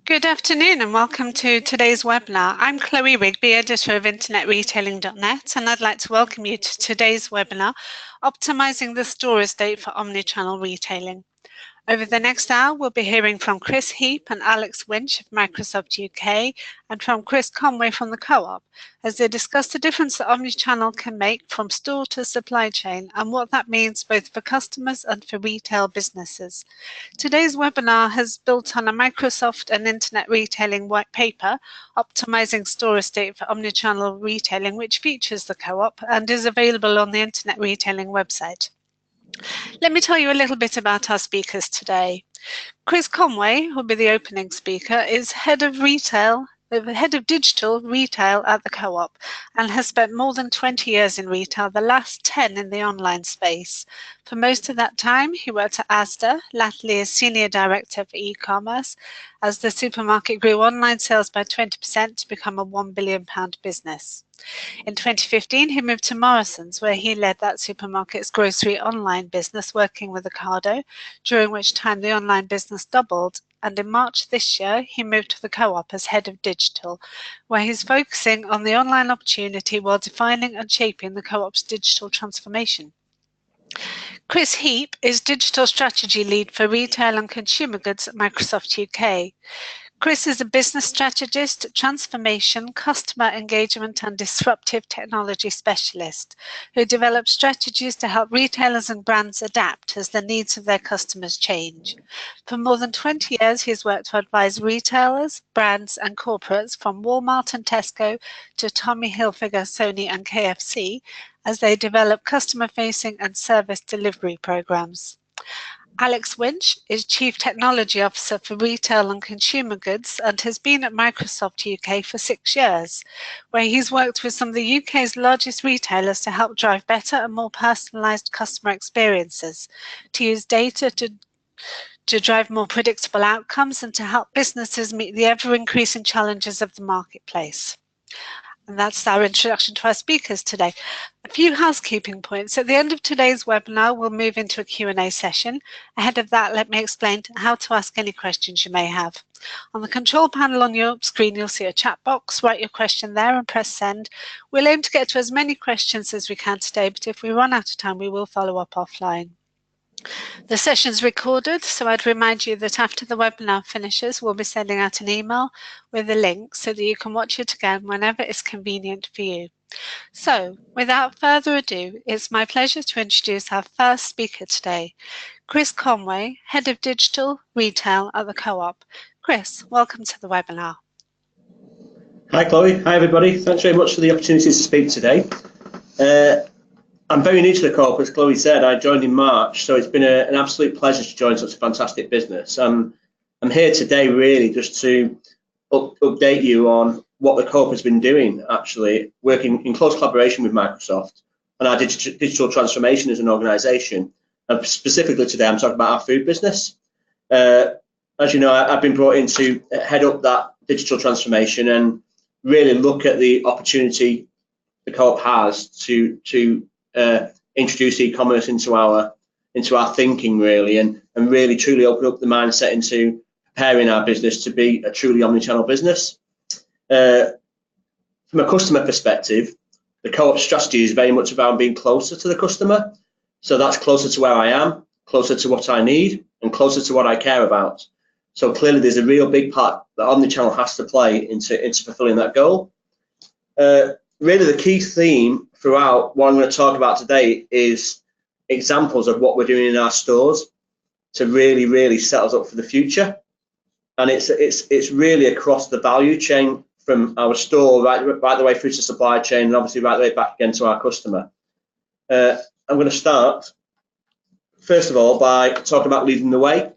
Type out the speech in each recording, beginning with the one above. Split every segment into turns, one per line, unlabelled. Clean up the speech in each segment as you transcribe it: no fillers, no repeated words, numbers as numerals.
Good afternoon and welcome to today's webinar. I'm Chloe Rigby, editor of internetretailing.net, and I'd like to welcome you to today's webinar, Optimizing the Store Estate for Omnichannel Retailing. Over the next hour, we'll be hearing from Chris Heap and Alex Winch of Microsoft UK and from Chris Conway from the Co-op as they discuss the difference that omnichannel can make from store to supply chain and what that means both for customers and for retail businesses. Today's webinar has built on a Microsoft and Internet Retailing white paper, Optimizing Store Estate for Omnichannel Retailing, which features the Co-op and is available on the Internet Retailing website. Let me tell you a little bit about our speakers today. Chris Conway, who will be the opening speaker, is head of digital retail at the Co-op and has spent more than 20 years in retail, the last 10 in the online space. For most of that time, he worked at Asda, latterly as Senior Director for e-commerce, as the supermarket grew online sales by 20% to become a £1 billion business. In 2015, he moved to Morrison's, where he led that supermarket's grocery online business, working with Ocado, during which time the online business doubled. And in March this year, he moved to the Co-op as head of digital, where he's focusing on the online opportunity while defining and shaping the Co-op's digital transformation. Chris Heap is Digital Strategy Lead for Retail and Consumer Goods at Microsoft UK. Chris is a business strategist, transformation, customer engagement and disruptive technology specialist who develops strategies to help retailers and brands adapt as the needs of their customers change. For more than 20 years, he has worked to advise retailers, brands and corporates from Walmart and Tesco to Tommy Hilfiger, Sony and KFC as they develop customer-facing and service delivery programs. Alex Winch is Chief Technology Officer for Retail and Consumer Goods and has been at Microsoft UK for 6 years, where he's worked with some of the UK's largest retailers to help drive better and more personalised customer experiences, to use data to drive more predictable outcomes and to help businesses meet the ever-increasing challenges of the marketplace. And that's our introduction to our speakers today. A few housekeeping points. At the end of today's webinar, we'll move into a Q&A session. Ahead of that, let me explain how to ask any questions you may have. On the control panel on your screen, you'll see a chat box. Write your question there and press send. We'll aim to get to as many questions as we can today, but if we run out of time, we will follow up offline. The session's recorded, so I'd remind you that after the webinar finishes, we'll be sending out an email with a link so that you can watch it again whenever it's convenient for you. So, without further ado, it's my pleasure to introduce our first speaker today, Chris Conway, Head of Digital Retail at the Co-op. Chris, welcome to the webinar.
Hi Chloe, hi everybody. Thanks very much for the opportunity to speak today. I'm very new to the Co-op, as Chloe said. I joined in March, so it's been an absolute pleasure to join such a fantastic business. I'm here today really just to update you on what the Co-op has been doing, actually, working in close collaboration with Microsoft on our digital transformation as an organisation. Specifically today, I'm talking about our food business. As you know, I've been brought in to head up that digital transformation and really look at the opportunity the Co-op has to introduce e-commerce into our thinking really, and really truly open up the mindset into preparing our business to be a truly omnichannel business. From a customer perspective, the Co-op strategy is very much about being closer to the customer. So that's closer to where I am, closer to what I need, and closer to what I care about. So clearly there's a real big part that omnichannel has to play into fulfilling that goal. Really the key theme throughout what I'm going to talk about today is examples of what we're doing in our stores to really set us up for the future. And it's really across the value chain from our store right the way through to supply chain and obviously right the way back again to our customer. I'm going to start first of all by talking about Leading the Way.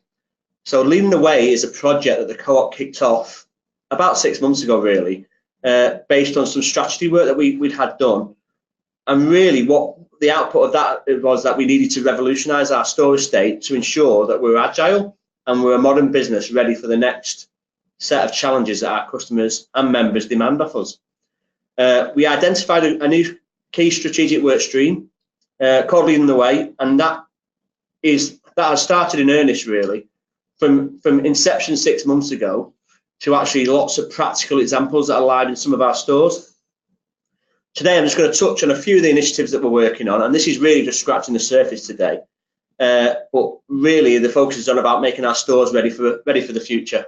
So Leading the Way is a project that the Co-op kicked off about 6 months ago really, based on some strategy work that we'd had done. And really what the output of that was that we needed to revolutionise our store estate to ensure that we're agile and we're a modern business ready for the next set of challenges that our customers and members demand of us. We identified a new key strategic work stream called Leading the Way, and that has started in earnest really from inception 6 months ago. to actually lots of practical examples that are live in some of our stores. Today, I'm just going to touch on a few of the initiatives that we're working on, and this is really just scratching the surface today. But really, the focus is on about making our stores ready for the future.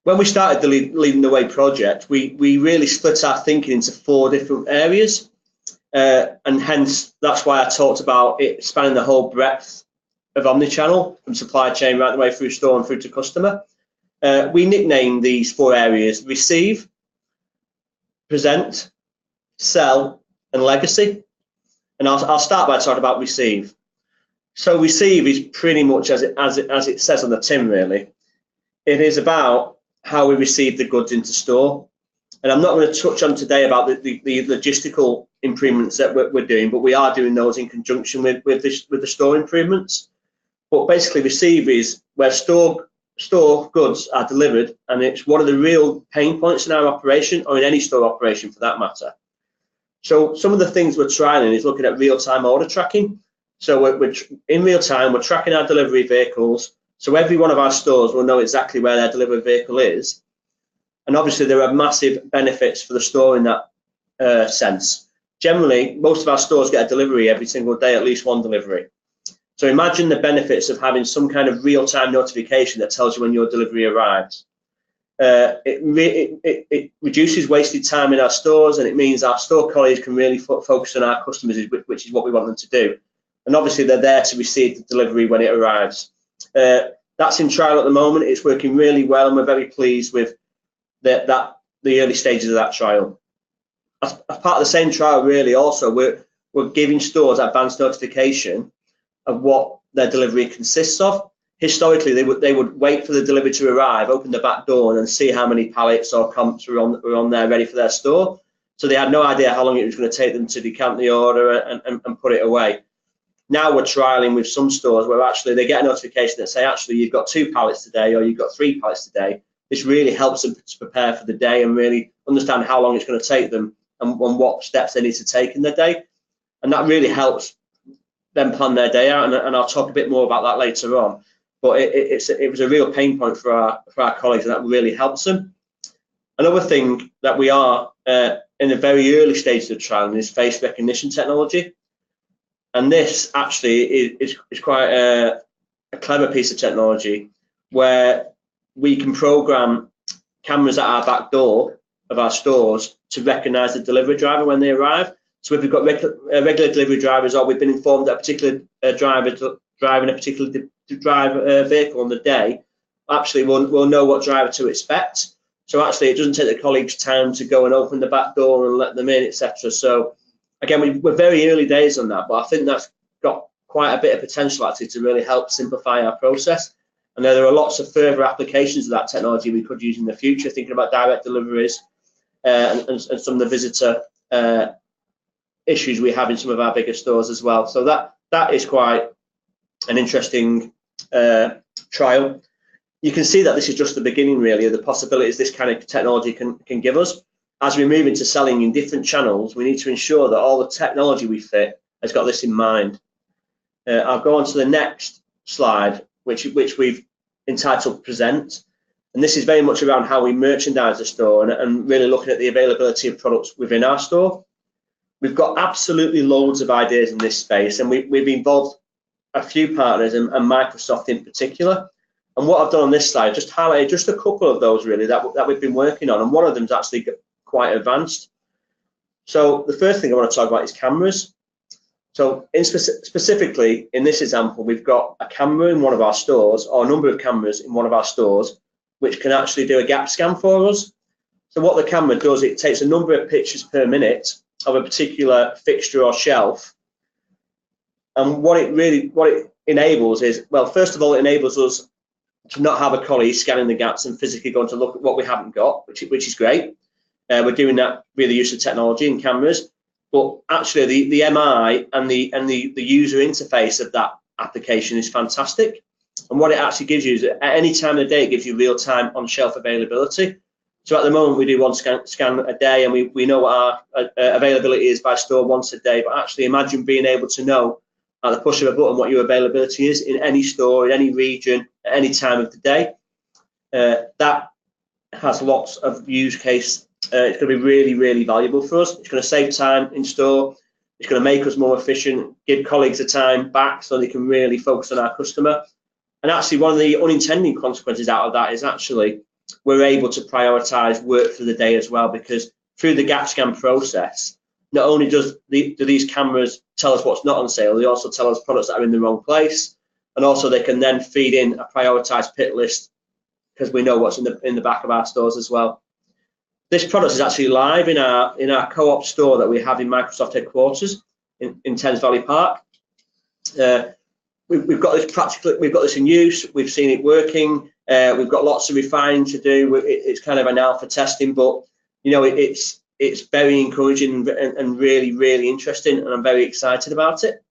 When we started the Leading the Way project, we really split our thinking into 4 different areas, and hence that's why I talked about it spanning the whole breadth of omnichannel, from supply chain right the way through store and through to customer. We nicknamed these 4 areas: receive, present, sell, and legacy. And I'll start by talking about receive. So receive is pretty much as it says on the tin, really. It is about how we receive the goods into store. And I'm not going to touch on today about the logistical improvements that we're doing, but we are doing those in conjunction with the store improvements. But basically, receive is where store goods are delivered, and it's one of the real pain points in our operation, or in any store operation for that matter. So some of the things we're trialing is looking at real-time order tracking. So we're in real time, we're tracking our delivery vehicles. So every one of our stores will know exactly where their delivery vehicle is. And obviously there are massive benefits for the store in that sense. Generally, most of our stores get a delivery every single day, at least one delivery. So imagine the benefits of having some kind of real-time notification that tells you when your delivery arrives. It reduces wasted time in our stores, and it means our store colleagues can really focus on our customers, which is what we want them to do. And obviously they're there to receive the delivery when it arrives. That's in trial at the moment. It's working really well, and we're very pleased with the early stages of that trial. As part of the same trial, really, also we're giving stores advanced notification of what their delivery consists of. Historically, they would wait for the delivery to arrive, open the back door, and see how many pallets or comps were on there ready for their store. So they had no idea how long it was going to take them to decant the order and put it away. Now we're trialing with some stores where actually they get a notification that say, actually, you've got 2 pallets today, or you've got 3 pallets today. This really helps them to prepare for the day and really understand how long it's going to take them and what steps they need to take in the day. And that really helps them plan their day out, and I'll talk a bit more about that later on. But it was a real pain point for our colleagues, and that really helps them. Another thing that we are in the very early stages of trialing is face recognition technology. And this actually is quite a clever piece of technology, where we can program cameras at our back door of our stores to recognize the delivery driver when they arrive. So if we've got regular delivery drivers, or we've been informed that a particular driver driving a particular vehicle on the day, actually we'll know what driver to expect. So actually it doesn't take the colleagues time to go and open the back door and let them in, etc. So again, we're very early days on that, but I think that's got quite a bit of potential actually to really help simplify our process. And there are lots of further applications of that technology we could use in the future, thinking about direct deliveries and some of the visitor issues we have in some of our bigger stores as well. So that is quite an interesting trial. You can see that this is just the beginning, really, of the possibilities this kind of technology can give us. As we move into selling in different channels, we need to ensure that all the technology we fit has got this in mind. I'll go on to the next slide, which we've entitled Present. And this is very much around how we merchandise the store and really looking at the availability of products within our store. We've got absolutely loads of ideas in this space, and we've involved a few partners, and Microsoft in particular. And what I've done on this slide, just highlighted just a couple of those really that we've been working on, and one of them's actually quite advanced. So the first thing I want to talk about is cameras. So specifically in this example, we've got a camera in one of our stores, or a number of cameras in one of our stores, which can actually do a gap scan for us. So what the camera does, it takes a number of pictures per minute of a particular fixture or shelf. And what it enables is, well, first of all, it enables us to not have a colleague scanning the gaps and physically going to look at what we haven't got, which is great. We're doing that with the use of technology and cameras, but actually the MI and the user interface of that application is fantastic. And what it actually gives you is, at any time of the day, it gives you real-time on-shelf availability. So at the moment we do one scan a day, and we know what our availability is by store once a day. But actually, imagine being able to know at the push of a button what your availability is in any store, in any region, at any time of the day. That has lots of use case. It's going to be really, really valuable for us. It's going to save time in store. It's going to make us more efficient, give colleagues the time back so they can really focus on our customer. And actually, one of the unintended consequences out of that is actually we're able to prioritize work for the day as well, because through the gap scan process, not only do these cameras tell us what's not on sale, they also tell us products that are in the wrong place, and also they can then feed in a prioritized pick list because we know what's in the back of our stores as well. This product is actually live in our co-op store that we have in Microsoft headquarters in Thames Valley Park. We've got this in use. We've seen it working. We've got lots of refining to do. It's kind of an alpha testing, but you know it's very encouraging and really, really interesting, and I'm very excited about it.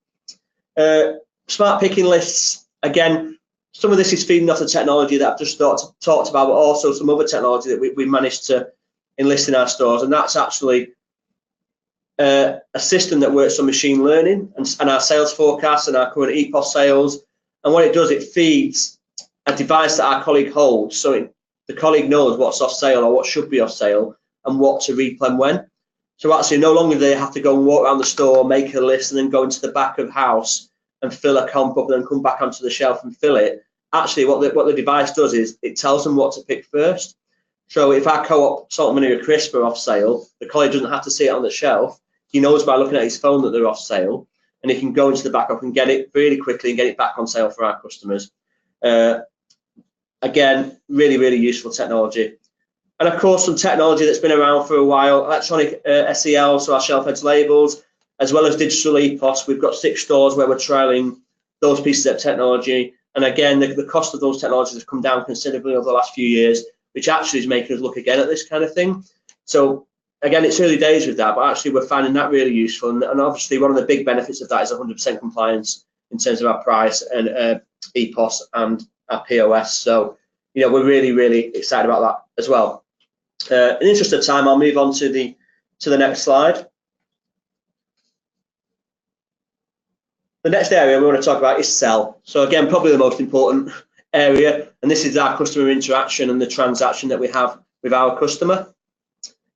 Smart picking lists, again, some of this is feeding off the technology that I've just talked about, but also some other technology that we managed to enlist in our stores, and that's actually a system that works on machine learning and our sales forecasts and our current EPOS sales. And what it does, it feeds a device that our colleague holds, so the colleague knows what's off sale or what should be off sale and what to replenish when. So actually, no longer do they have to go and walk around the store, make a list, and then go into the back of house and fill a comp up, and then come back onto the shelf and fill it. Actually, what the device does is it tells them what to pick first. So if our co-op salt and vinegar crisp are off sale, the colleague doesn't have to see it on the shelf. He knows by looking at his phone that they're off sale, and he can go into the back up and get it really quickly and get it back on sale for our customers. Again, really, really useful technology. And of course, some technology that's been around for a while, electronic SEL, so our shelf edge labels, as well as digital EPOS. We've got 6 stores where we're trialing those pieces of technology. And again, the cost of those technologies has come down considerably over the last few years, which actually is making us look again at this kind of thing. So again, it's early days with that, but actually we're finding that really useful. And obviously one of the big benefits of that is 100% compliance in terms of our price and EPOS and our POS. So, you know, we're really, really excited about that as well. In the interest of time, I'll move on to the next slide. The next area we want to talk about is sell. So again, probably the most important area, and this is our customer interaction and the transaction that we have with our customer.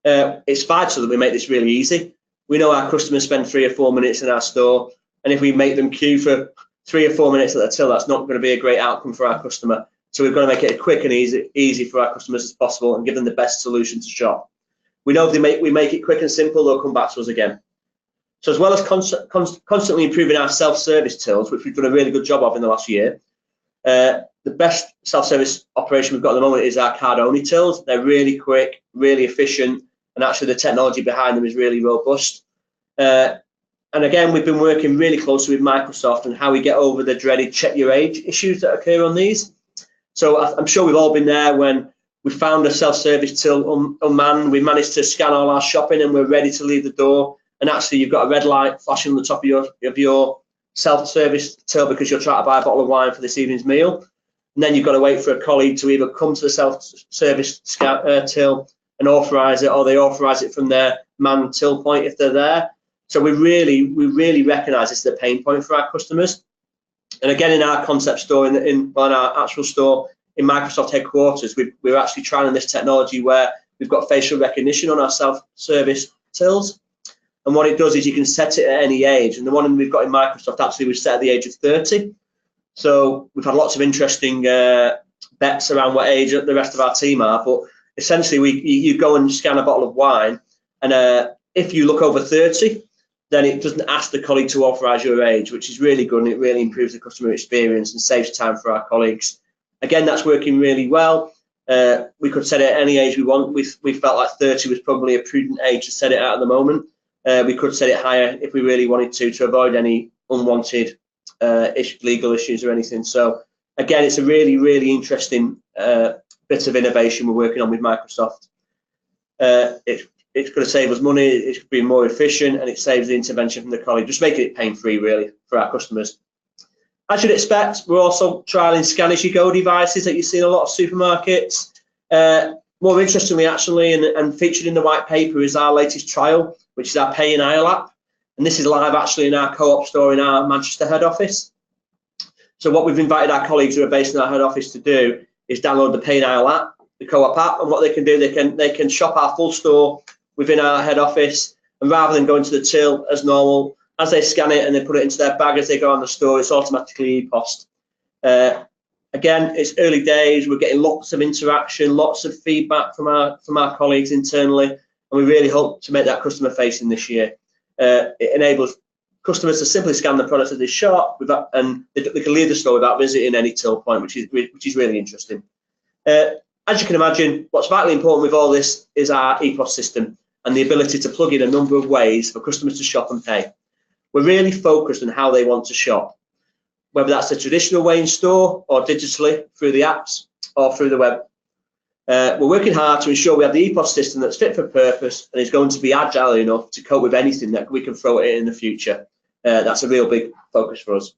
It's vital that we make this really easy. We know our customers spend 3 or 4 minutes in our store, and if we make them queue for 3 or 4 minutes at the till, that's not going to be a great outcome for our customer. So we've got to make it as quick and easy for our customers as possible and give them the best solution to shop. We know if we make it quick and simple, they'll come back to us again. So as well as constantly improving our self-service tills, which we've done a really good job of in the last year, the best self-service operation we've got at the moment is our card-only tills. They're really quick, really efficient, and actually the technology behind them is really robust. And again, we've been working really closely with Microsoft on how we get over the dreaded check your age issues that occur on these. So I'm sure we've all been there when we found a self-service till unmanned, we managed to scan all our shopping and we're ready to leave the door, and actually you've got a red light flashing on the top of your self-service till because you're trying to buy a bottle of wine for this evening's meal. And then you've got to wait for a colleague to either come to the self-service till and authorize it, or they authorize it from their manned till point if they're there. So we really recognize this is a pain point for our customers. And again, in our concept store, in our actual store in Microsoft headquarters, we're actually trialing this technology where we've got facial recognition on our self-service tills. And what it does is you can set it at any age. And the one we've got in Microsoft, actually, we've set at the age of 30. So we've had lots of interesting bets around what age the rest of our team are. But essentially, you go and scan a bottle of wine, and if you look over 30, then it doesn't ask the colleague to authorize your age, which is really good, and it really improves the customer experience and saves time for our colleagues. Again, that's working really well. We could set it at any age we want. We felt like 30 was probably a prudent age to set it at the moment. We could set it higher if we really wanted to avoid any unwanted legal issues or anything. So again, it's a really, really interesting bit of innovation we're working on with Microsoft. It's going to save us money, it's going to be more efficient, and it saves the intervention from the colleague, just making it pain-free, really, for our customers. As you'd expect, we're also trialling Scan As You Go devices that you see in a lot of supermarkets. More interestingly, actually, and featured in the white paper is our latest trial, which is our Pay in Aisle app. and this is live actually in our Co-op store in our Manchester head office. So what we've invited our colleagues who are based in our head office to do is download the Pay Now app, the Co-op app, and what they can do, they can shop our full store within our head office, and rather than going to the till as normal, as they scan it and they put it into their bag as they go on the store, it's automatically e-post. Again, it's early days. We're getting lots of interaction, lots of feedback from our colleagues internally, and we really hope to make that customer facing this year. It enables customers to simply scan the products that they shop and they can leave the store without visiting any till point, which is really interesting. As you can imagine, what's vitally important with all this is our EPOS system and the ability to plug in a number of ways for customers to shop and pay. We're really focused on how they want to shop, whether that's the traditional way in store or digitally through the apps or through the web. We're working hard to ensure we have the EPOS system that's fit for purpose and is going to be agile enough to cope with anything that we can throw at it in the future. That's a real big focus for us.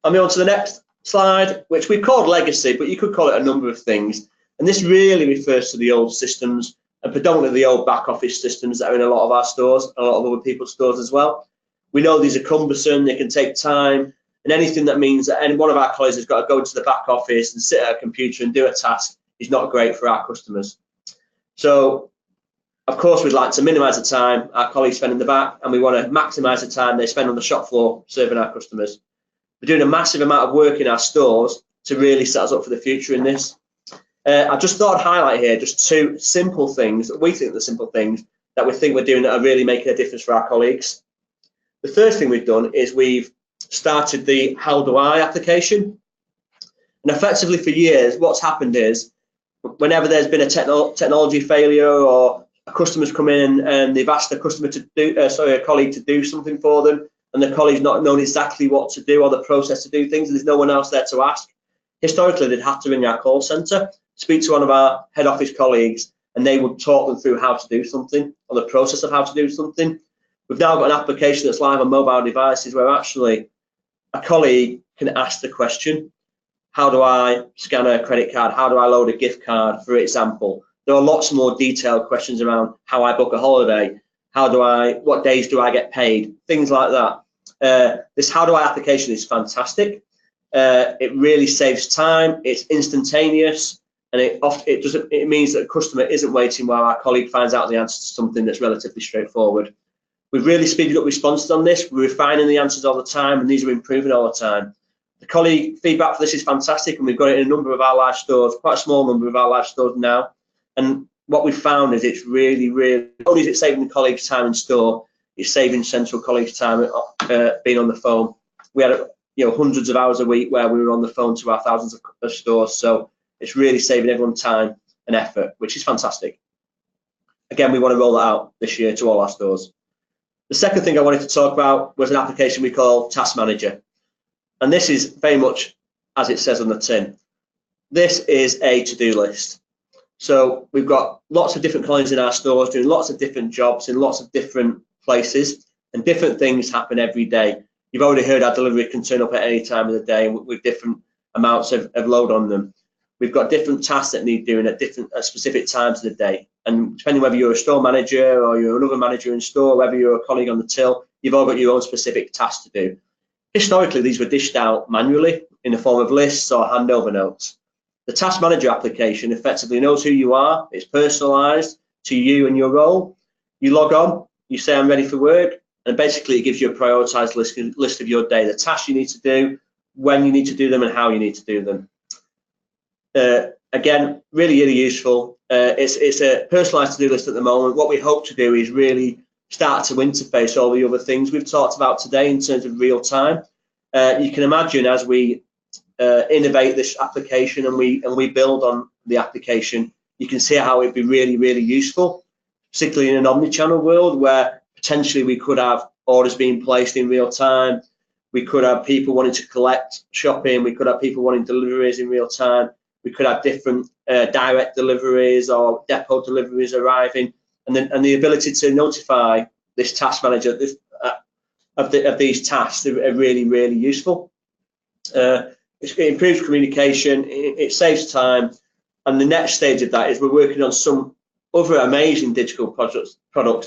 I'll move on to the next slide, which we've called legacy, but you could call it a number of things. And this really refers to the old systems and predominantly the old back office systems that are in a lot of our stores, and a lot of other people's stores as well. We know these are cumbersome, they can take time, and anything that means that any one of our colleagues has got to go into the back office and sit at a computer and do a task is not great for our customers. So, of course, we'd like to minimise the time our colleagues spend in the back, and we want to maximise the time they spend on the shop floor serving our customers. We're doing a massive amount of work in our stores to really set us up for the future in this. I just thought I'd highlight here just two simple things that we think are simple things that we think we're doing that are really making a difference for our colleagues. The first thing we've done is we've started the How Do I application. And effectively for years, what's happened is whenever there's been a technology failure or a customer's come in and they've asked a customer to do, a colleague to do something for them, and the colleague's not known exactly what to do or the process to do things, and there's no one else there to ask. Historically, they'd have to ring our call centre, speak to one of our head office colleagues, and they would talk them through how to do something or the process of how to do something. We've now got an application that's live on mobile devices where actually a colleague can ask the question, how do I scan a credit card? How do I load a gift card, for example? There are lots more detailed questions around how I book a holiday, what days do I get paid, things like that. This How Do I application is fantastic. It really saves time, it's instantaneous, and it means that the customer isn't waiting while our colleague finds out the answer to something that's relatively straightforward. We've really speeded up responses on this. We're refining the answers all the time, and these are improving all the time. The colleague feedback for this is fantastic, and we've got it in a number of our large stores, quite a small number of our large stores now. And what we've found is it's really, not only is it saving the colleagues time in store, it's saving central colleagues time being on the phone. We had hundreds of hours a week where we were on the phone to our thousands of stores, so it's really saving everyone time and effort, which is fantastic. Again, we want to roll that out this year to all our stores. The second thing I wanted to talk about was an application we call Task Manager. And this is very much as it says on the tin. This is a to-do list. So we've got lots of different colleagues in our stores doing lots of different jobs in lots of different places, and different things happen every day. You've already heard our delivery can turn up at any time of the day with different amounts of load on them. We've got different tasks that need doing at specific times of the day. And depending whether you're a store manager or you're another manager in store, whether you're a colleague on the till, you've all got your own specific tasks to do. Historically, these were dished out manually in the form of lists or handover notes. The Task Manager application effectively knows who you are. It's personalised to you and your role. You log on, you say I'm ready for work, and basically it gives you a prioritised list of your day, the tasks you need to do, when you need to do them, and how you need to do them. Again, really useful. It's a personalised to-do list at the moment. What we hope to do is really start to interface all the other things we've talked about today in terms of real time. You can imagine as we innovate this application and we build on the application, you can see how it'd be really useful, particularly in an omnichannel world where potentially we could have orders being placed in real time. We could have people wanting to collect shopping. We could have people wanting deliveries in real time. We could have different direct deliveries or depot deliveries arriving, and the ability to notify this task manager of these tasks are really useful. It improves communication, it saves time, and the next stage of that is we're working on some other amazing digital products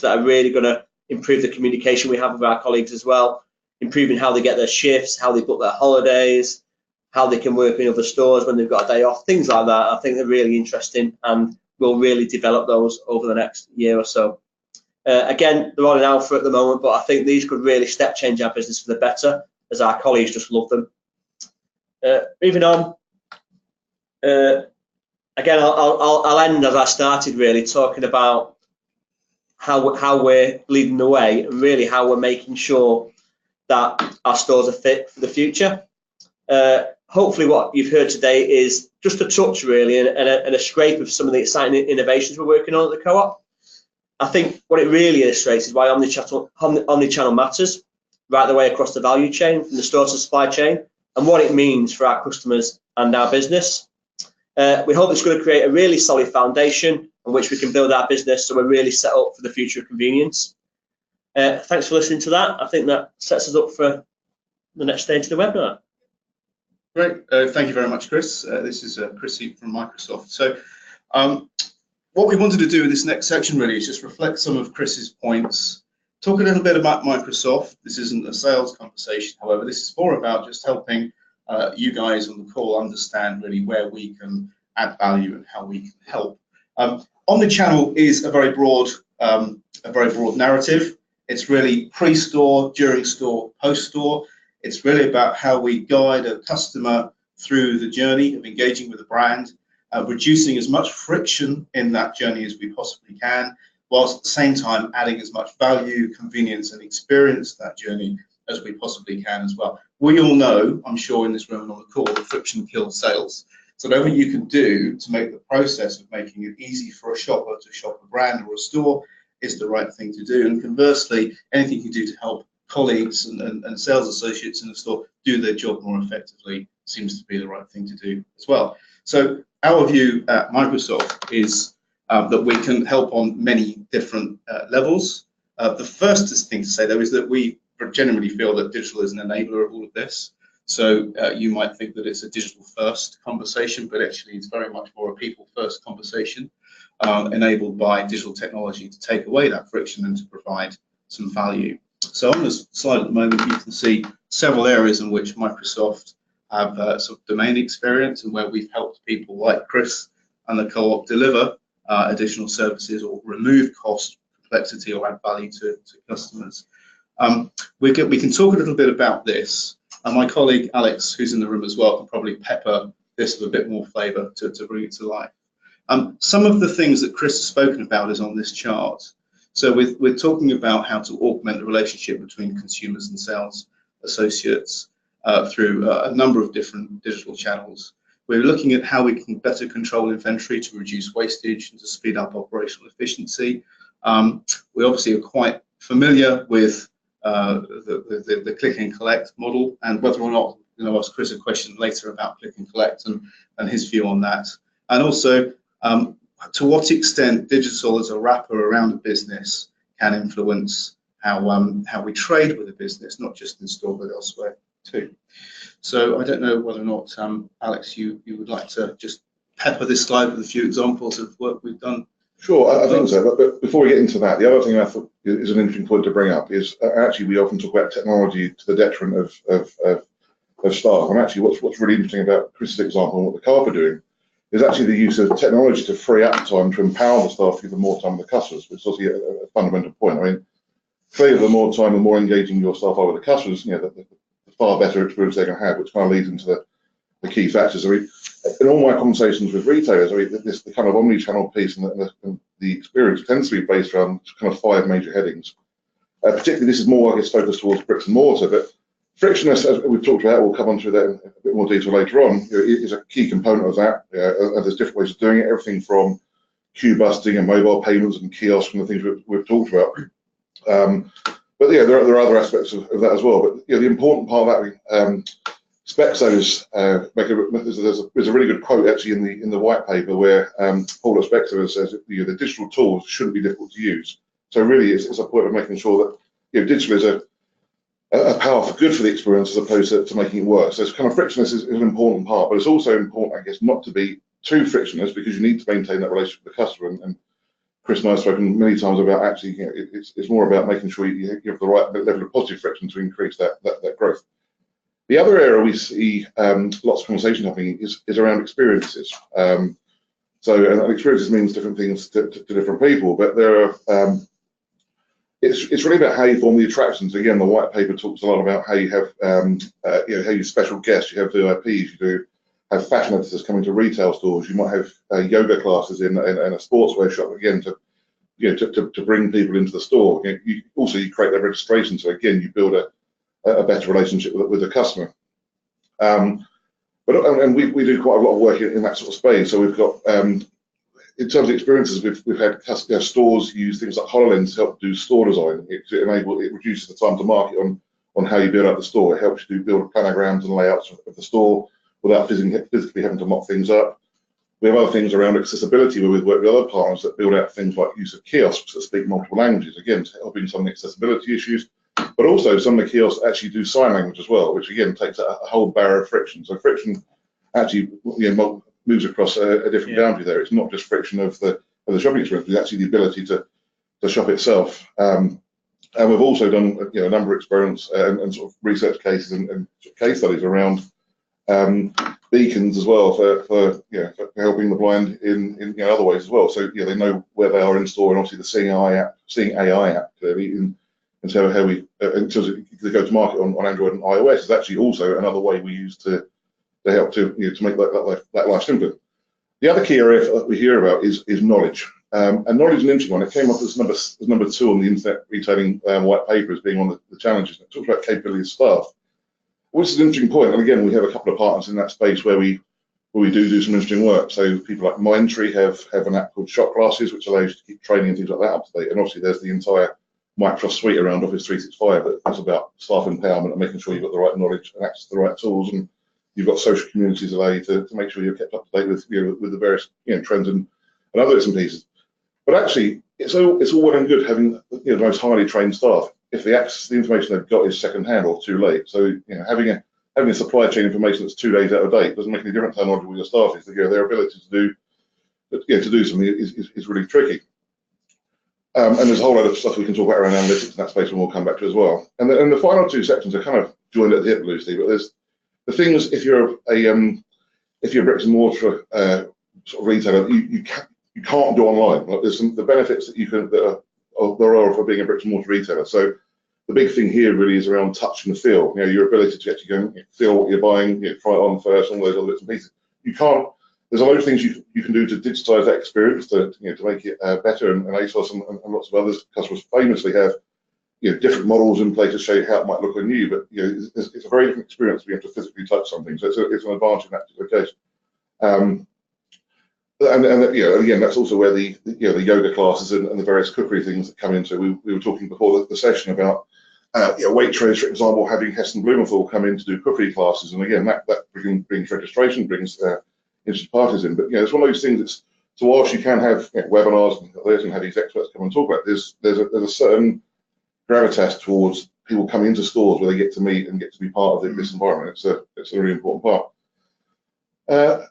that are really going to improve the communication we have with our colleagues as well, improving how they get their shifts, how they book their holidays, how they can work in other stores when they've got a day off, things like that. I think they're really interesting, and we'll really develop those over the next year or so. Again, they're on an alpha at the moment, but I think these could really step change our business for the better, as our colleagues just love them. Moving on. Again, I'll end as I started, really talking about how we're leading the way, and really how we're making sure that our stores are fit for the future. Hopefully what you've heard today is just a touch, really, and a scrape of some of the exciting innovations we're working on at the Co-op. I think what it really illustrates is why omnichannel matters right the way across the value chain, from the store to supply chain, and what it means for our customers and our business. We hope it's going to create a really solid foundation on which we can build our business, so we're really set up for the future of convenience. Thanks for listening to that. I think that sets us up for the next stage of the webinar.
Great. Thank you very much, Chris. This is Chris Heap from Microsoft. So what we wanted to do in this next section really is just reflect some of Chris's points, talk a little bit about Microsoft. This isn't a sales conversation, however. This is more about just helping you guys on the call understand really where we can add value and how we can help. Omnichannel is a very broad narrative. It's really pre-store, during store, post-store. It's really about how we guide a customer through the journey of engaging with a brand, reducing as much friction in that journey as we possibly can, whilst at the same time adding as much value, convenience, and experience to that journey as we possibly can as well. We all know, I'm sure in this room and on the call, that friction kills sales. So whatever you can do to make the process of making it easy for a shopper to shop a brand or a store is the right thing to do. And conversely, anything you can do to help colleagues and sales associates in the store do their job more effectively seems to be the right thing to do as well. So our view at Microsoft is that we can help on many different levels. The first thing to say, though, is that we generally feel that digital is an enabler of all of this. So you might think that it's a digital first conversation, but actually it's very much more a people first conversation, enabled by digital technology to take away that friction and to provide some value. So on this slide at the moment, you can see several areas in which Microsoft have sort of domain experience and where we've helped people like Chris and the Co-op deliver additional services or remove cost, complexity, or add value to customers. We can talk a little bit about this, and my colleague Alex, who's in the room as well, can probably pepper this with a bit more flavour to bring it to life. Some of the things that Chris has spoken about is on this chart. So we're talking about how to augment the relationship between consumers and sales associates through a number of different digital channels. We're looking at how we can better control inventory to reduce wastage and to speed up operational efficiency. We obviously are quite familiar with the click and collect model, and whether or not, I'll ask Chris a question later about click and collect and his view on that. And also, to what extent digital as a wrapper around a business can influence how we trade with a business, not just in store but elsewhere too. So I don't know whether or not, Alex, you would like to just pepper this slide with a few examples of work we've done.
Sure, I think so. But before we get into that, the other thing I thought is an interesting point to bring up is actually we often talk about technology to the detriment of staff. And actually, what's really interesting about Chris's example and what the Co-op are doing is actually the use of technology to free up time to empower the staff to give them more time with the customers, which is obviously a fundamental point. I mean, clearly, the more time and more engaging your staff are with the customers, the far better experience they're going to have, which kind of leads into the key factors. I mean, in all my conversations with retailers, I mean, the kind of omni-channel piece and the experience tends to be based around kind of 5 major headings. Particularly, this is more, I guess, focused towards bricks and mortar, but frictionless, as we've talked about, we'll come onto that in a bit more detail later on, is a key component of that. And there's different ways of doing it, everything from queue busting and mobile payments and kiosks and the things we've talked about. But yeah, there are other aspects of that as well. But the important part of that, Spexos there's a really good quote actually in the white paper where Paul at Spexos says that the digital tools shouldn't be difficult to use. So really, it's a point of making sure that digital is a powerful good for the experience as opposed to making it worse. So it's kind of frictionless is an important part, but it's also important, I guess, not to be too frictionless because you need to maintain that relationship with the customer. And Chris and I have spoken many times about actually, it's more about making sure you have the right level of positive friction to increase that growth. The other area we see lots of conversation happening is around experiences. So and experiences means different things to different people, but there are, it's really about how you form the attractions. Again, the white paper talks a lot about how you have, how you special guests, you have VIPs, you do have fashion editors coming to retail stores. You might have yoga classes in a sportswear shop, again, to bring people into the store. You create their registration, so again, you build a better relationship with the customer. But we do quite a lot of work in that sort of space. So we've got, in terms of experiences, we've had stores use things like HoloLens to help do store design. It reduces the time to market on how you build up the store. It helps you build planograms and layouts of the store without physically having to mock things up. We have other things around accessibility where we've worked with other partners that build out things like use of kiosks that speak multiple languages, again, helping some of the accessibility issues. But also some of the kiosks actually do sign language as well, which again takes a whole barrier of friction. So friction actually moves across a different boundary there. It's not just friction of the shopping experience, but actually the ability to shop itself. And we've also done a number of experiments and sort of research cases and case studies around beacons as well for helping the blind in other ways as well. So they know where they are in store, and obviously the Seeing AI app clearly in terms of how in terms of the go-to-market on Android and iOS is actually also another way we use to help to make that life simpler. The other key area that we hear about is knowledge. And knowledge is an interesting one. It came up as number 2 on the Internet Retailing white paper as being one of the challenges. It talks about capability of staff, which is an interesting point. And again, we have a couple of partners in that space where we do some interesting work. So people like Mindtree have an app called Shop Classes, which allows you to keep training and things like that up to date. And obviously there's the entire Microsoft suite around Office 365 that's about staff empowerment and making sure you've got the right knowledge and access to the right tools. And you've got social communities allow you to make sure you're kept up to date with with the various trends and other bits and pieces. But actually, it's all well and good having the most highly trained staff if the access to the information they've got is second-hand or too late. So having a supply chain information that's 2 days out of date doesn't make any difference how knowledgeable your staff is. Their ability to do something is really tricky. And there's a whole lot of stuff we can talk about around analytics in that space, and we'll come back to as well. And the final 2 sections are kind of joined at the hip loosely, but there's the things if you're a bricks and mortar sort of retailer, you can't do online. Like there's the benefits that there are for being a bricks and mortar retailer. So the big thing here really is around touch and feel. Your ability to actually go and feel what you're buying, try it on first, all those other bits and pieces. You can't. There's a lot of things you can do to digitize that experience to make it better. And ASOS and lots of others customers famously have different models in place to show you how it might look on you. But it's a very different experience to be able to physically touch something. So it's an advantage in that particular case. And again, that's also where the yoga classes and the various cookery things that come into. We were talking before the session about Waitrose, for example, having Heston Blumenthal come in to do cookery classes, and again that brings registration, brings interested parties in. But it's one of those things. So whilst you can have webinars and have these experts come and talk about this, there's a certain gravitas towards people coming into stores where they get to meet and get to be part of this environment. It's a really important part.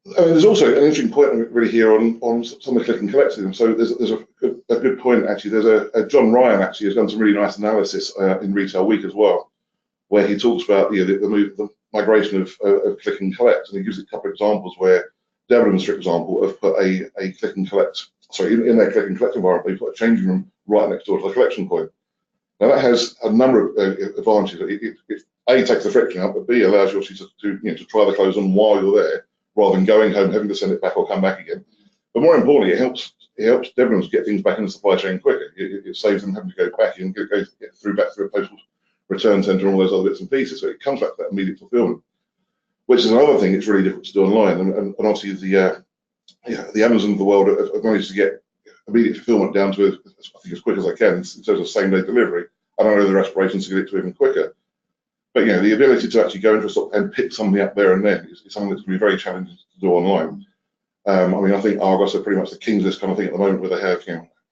There's also an interesting point really here on some of the click and collect systems. So there's a good point actually. There's a John Ryan actually has done some really nice analysis in Retail Week as well, where he talks about the migration of click and collect, and he gives a couple of examples where Debenhams, for example, have put a click and collect. Sorry, in their click and collect environment, they put a changing room right next door to the collection point. Now that has a number of advantages. It A, takes the friction out, but B, allows you actually to try the clothes on while you're there, rather than going home, having to send it back or come back again. But more importantly, it helps Debenhams get things back in the supply chain quicker. It saves them having to go back and get back through a postal return centre and all those other bits and pieces. So it comes back to that immediate fulfilment, which is another thing it's really difficult to do online. And obviously the Amazon of the world have managed to get immediate fulfilment down to I think as quick as I can in terms of same day delivery. And I know their aspirations to get it to even quicker. But the ability to actually go into a store and pick something up there and then is something that's going to be very challenging to do online. I think Argos are pretty much the kings of this kind of thing at the moment, where they have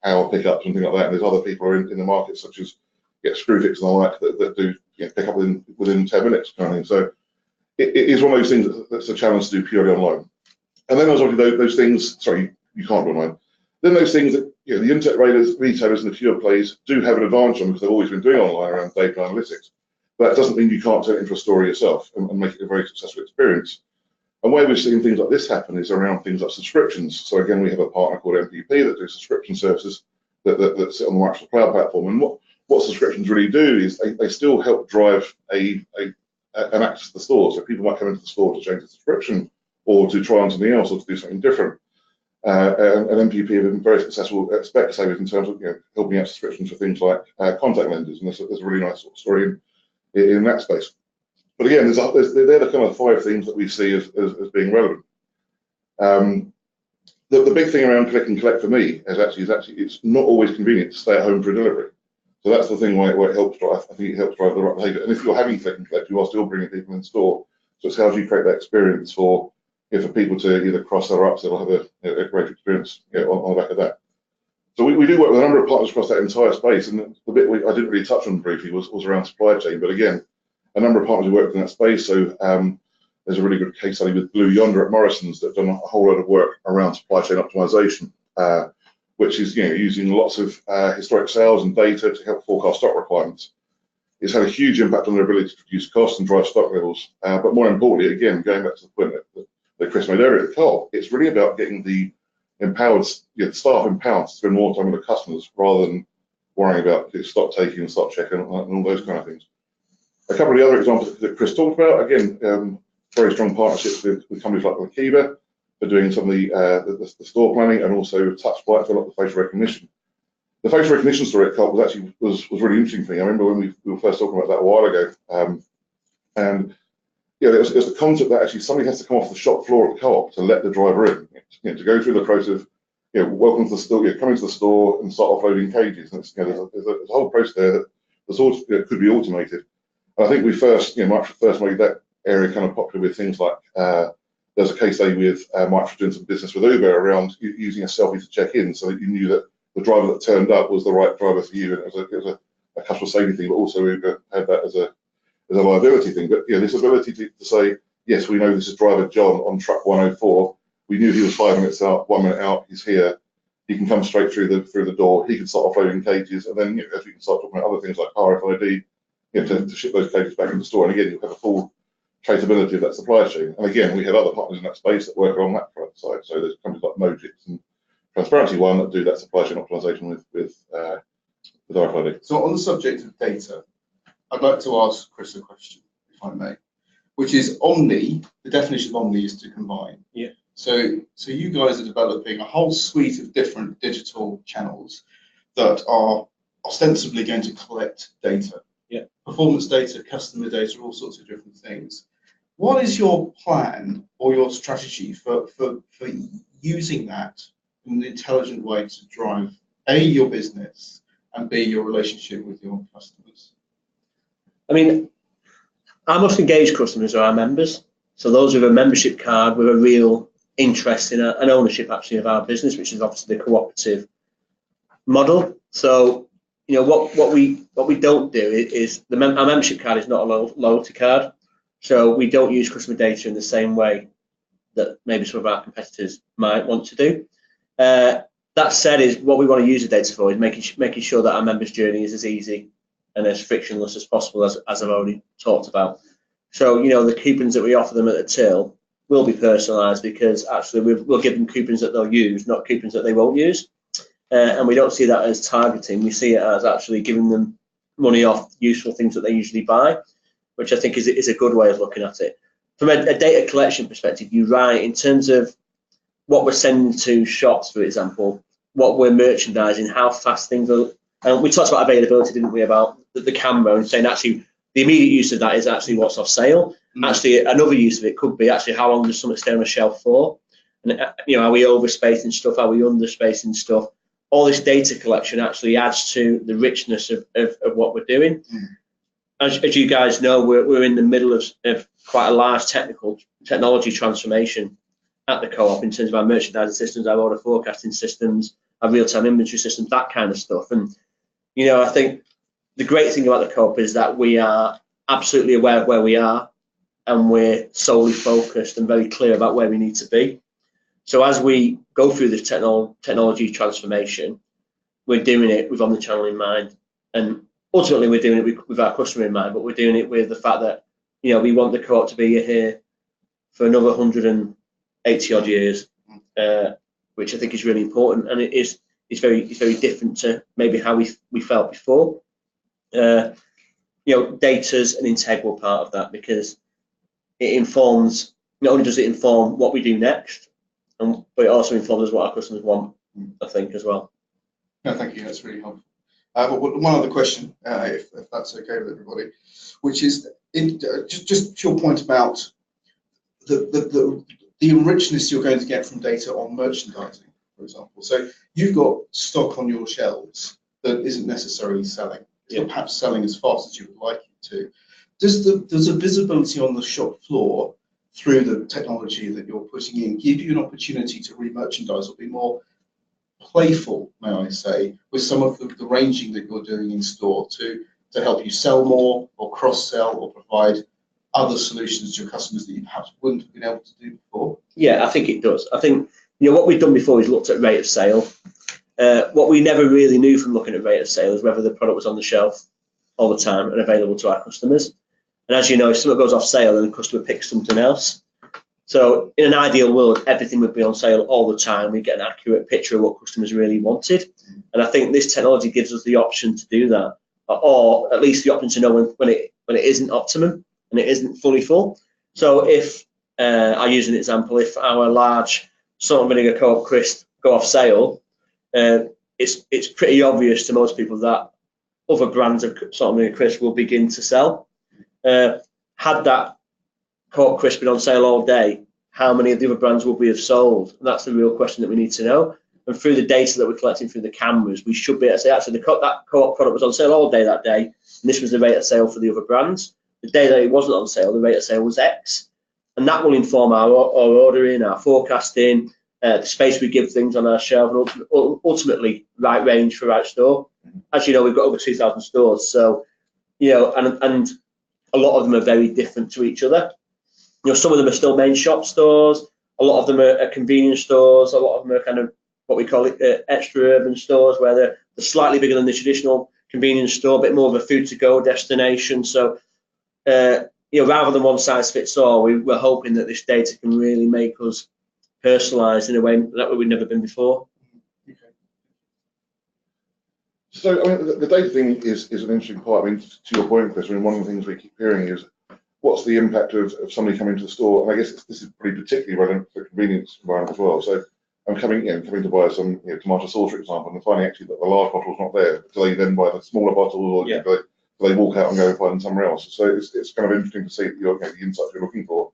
hour pickups and things like that. And there's other people in the market, such as Screwfix and all that that do pick up within 10 minutes kind of thing. So it is one of those things that's a challenge to do purely online. And then there's obviously those things. Sorry, you can't do online. Then those things that the internet retailers and the pure plays do have an advantage on because they've always been doing online around data analytics. But that doesn't mean you can't turn it into a story yourself and make it a very successful experience. And where we've seen things like this happen is around things like subscriptions. So again, we have a partner called MPP that do subscription services that sit on the Microsoft Cloud platform. And what subscriptions really do is they still help drive an access to the store. So people might come into the store to change the subscription or to try on something else or to do something different. And MPP have been very successful at Specsavers in terms of helping out subscriptions for things like contact lenses, and there's a really nice sort of story in that space. But again, they're the kind of 5 things that we see as being relevant. The big thing around click and collect for me is actually it's not always convenient to stay at home for a delivery. So that's the thing where it helps drive. I think it helps drive the right behaviour. And if you're having click and collect, you are still bringing people in store. So it's how do you create that experience for people to either cross-sell or upsell or have a great experience on the back of that. So we do work with a number of partners across that entire space, and the bit I didn't really touch on briefly was around supply chain. But again, a number of partners who work in that space. So there's a really good case study with Blue Yonder at Morrison's that have done a whole lot of work around supply chain optimization, which is using lots of historic sales and data to help forecast stock requirements. It's had a huge impact on their ability to reduce costs and drive stock levels. But more importantly, again, going back to the point that Chris made earlier at the co-op, it's really about getting the empowered staff empowered to spend more time with the customers rather than worrying about stock taking and stock checking and all those kind of things. A couple of the other examples that Chris talked about, again, very strong partnerships with companies like Akiba for doing some of the store planning, and also Touchbyte for a lot of the facial recognition. The facial recognition story at co-op was really interesting for me. I remember when we were first talking about that a while ago, and it was the concept that actually somebody has to come off the shop floor at the co-op to let the driver in, to go through the process of, welcome to the store, come into the store and start offloading cages. And there's a whole process there that could be automated. And I think we Microsoft first made that area kind of popular with things like, there's a case study with Microsoft doing some business with Uber around using a selfie to check in so that you knew that the driver that turned up was the right driver for you. And it was a customer safety thing, but also Uber had that as a liability thing. But this ability to say, yes, we know this is driver John on truck 104. We knew he was 5 minutes out, 1 minute out. He's here. He can come straight through the door. He can start offloading cages, and then if you can start talking about other things like RFID, to ship those cages back in the store. And again, you have a full traceability of that supply chain. And again, we have other partners in that space that work on that side. So there's companies like Mojix and Transparency One that do that supply chain optimization with RFID. So
on the subject of data, I'd like to ask Chris a question, if I may, which is omni. The definition of omni is to combine.
Yeah.
So you guys are developing a whole suite of different digital channels that are ostensibly going to collect data.
Yeah.
Performance data, customer data, all sorts of different things. What is your plan or your strategy for using that in an intelligent way to drive A, your business, and B, your relationship with your customers?
I mean, our most engaged customers are our members. So those with a membership card with a real interest in an ownership actually of our business, which is obviously the cooperative model. So what we don't do is our membership card is not a loyalty card. So we don't use customer data in the same way that maybe some of our competitors might want to do. That said, is what we want to use the data for is making sure that our members' journey is as easy and as frictionless as possible, as I've already talked about. So the coupons that we offer them at the till will be personalised, because actually we'll give them coupons that they'll use, not coupons that they won't use. And we don't see that as targeting. We see it as actually giving them money off useful things that they usually buy, which I think is a good way of looking at it. From a data collection perspective, you're right. In terms of what we're sending to shops, for example, what we're merchandising, how fast things are. And we talked about availability, didn't we, about the camera, and saying actually the immediate use of that is actually what's off sale. Actually, another use of it could be actually how long does something stay on a shelf for? And are we overspacing stuff? Are we underspacing stuff? All this data collection actually adds to the richness of what we're doing. As you guys know, we're in the middle of quite a large technology transformation at the co-op in terms of our merchandising systems, our order forecasting systems, our real-time inventory systems, that kind of stuff. And I think the great thing about the co-op is that we are absolutely aware of where we are, and we're solely focused and very clear about where we need to be. So as we go through this technology transformation, we're doing it with omnichannel in mind, and ultimately we're doing it with our customer in mind, but we're doing it with the fact that, you know, we want the co-op to be here for another 180 odd years, which I think is really important, and it's very different to maybe how we felt before. You know, data's an integral part of that, because it informs, not only does it inform what we do next, but it also informs what our customers want, I think, as well.
No, thank you. That's really helpful. One other question, if that's okay with everybody, which is just your point about the richness you're going to get from data on merchandising, for example. So you've got stock on your shelves that isn't necessarily selling. It's not perhaps selling as fast as you would like it to. Does the visibility on the shop floor through the technology that you're putting in give you an opportunity to re-merchandise or be more playful, may I say, with some of the ranging that you're doing in store to help you sell more or cross-sell or provide other solutions to your customers that you perhaps wouldn't have been able to do before?
Yeah, I think it does. I think, you know, what we've done before is looked at rate of sale. What we never really knew from looking at rate of sale is whether the product was on the shelf all the time and available to our customers. And as you know, if something goes off sale, then the customer picks something else. So in an ideal world, everything would be on sale all the time. We get an accurate picture of what customers really wanted. And I think this technology gives us the option to do that, or at least the option to know when it isn't optimum and it isn't fully full. So if I use an example, if our large salt and vinegar Co-op crisp go off sale, it's pretty obvious to most people that other brands of salt and vinegar crisp will begin to sell. Had that Co-op crisp been on sale all day, how many of the other brands would we have sold? And that's the real question that we need to know. And through the data that we're collecting through the cameras, we should be able to say, actually, that Co-op product was on sale all day that day, and this was the rate of sale for the other brands. The day that it wasn't on sale, the rate of sale was X. And that will inform our ordering, our forecasting, the space we give things on our shelf, and ultimately right range for right store. As you know, we've got over 2,000 stores, so, you know, and a lot of them are very different to each other. You know, some of them are still main shop stores, a lot of them are convenience stores, a lot of them are kind of what we call it extra urban stores, where they're slightly bigger than the traditional convenience store, a bit more of a food to go destination. So, you know, rather than one size fits all, we're hoping that this data can really make us personalised in a way that we've never been before.
Okay.
So, I mean, the data thing is an interesting part. I mean, to your point, Chris, I mean, one of the things we keep hearing is, what's the impact of somebody coming to the store? And I guess this is pretty particularly relevant for the convenience environment as well. So I'm coming to buy some tomato sauce, for example, and finding actually that the large bottle's not there. So they then buy the smaller bottle, or they walk out and go and find them somewhere else. So it's kind of interesting to see the insights you're looking for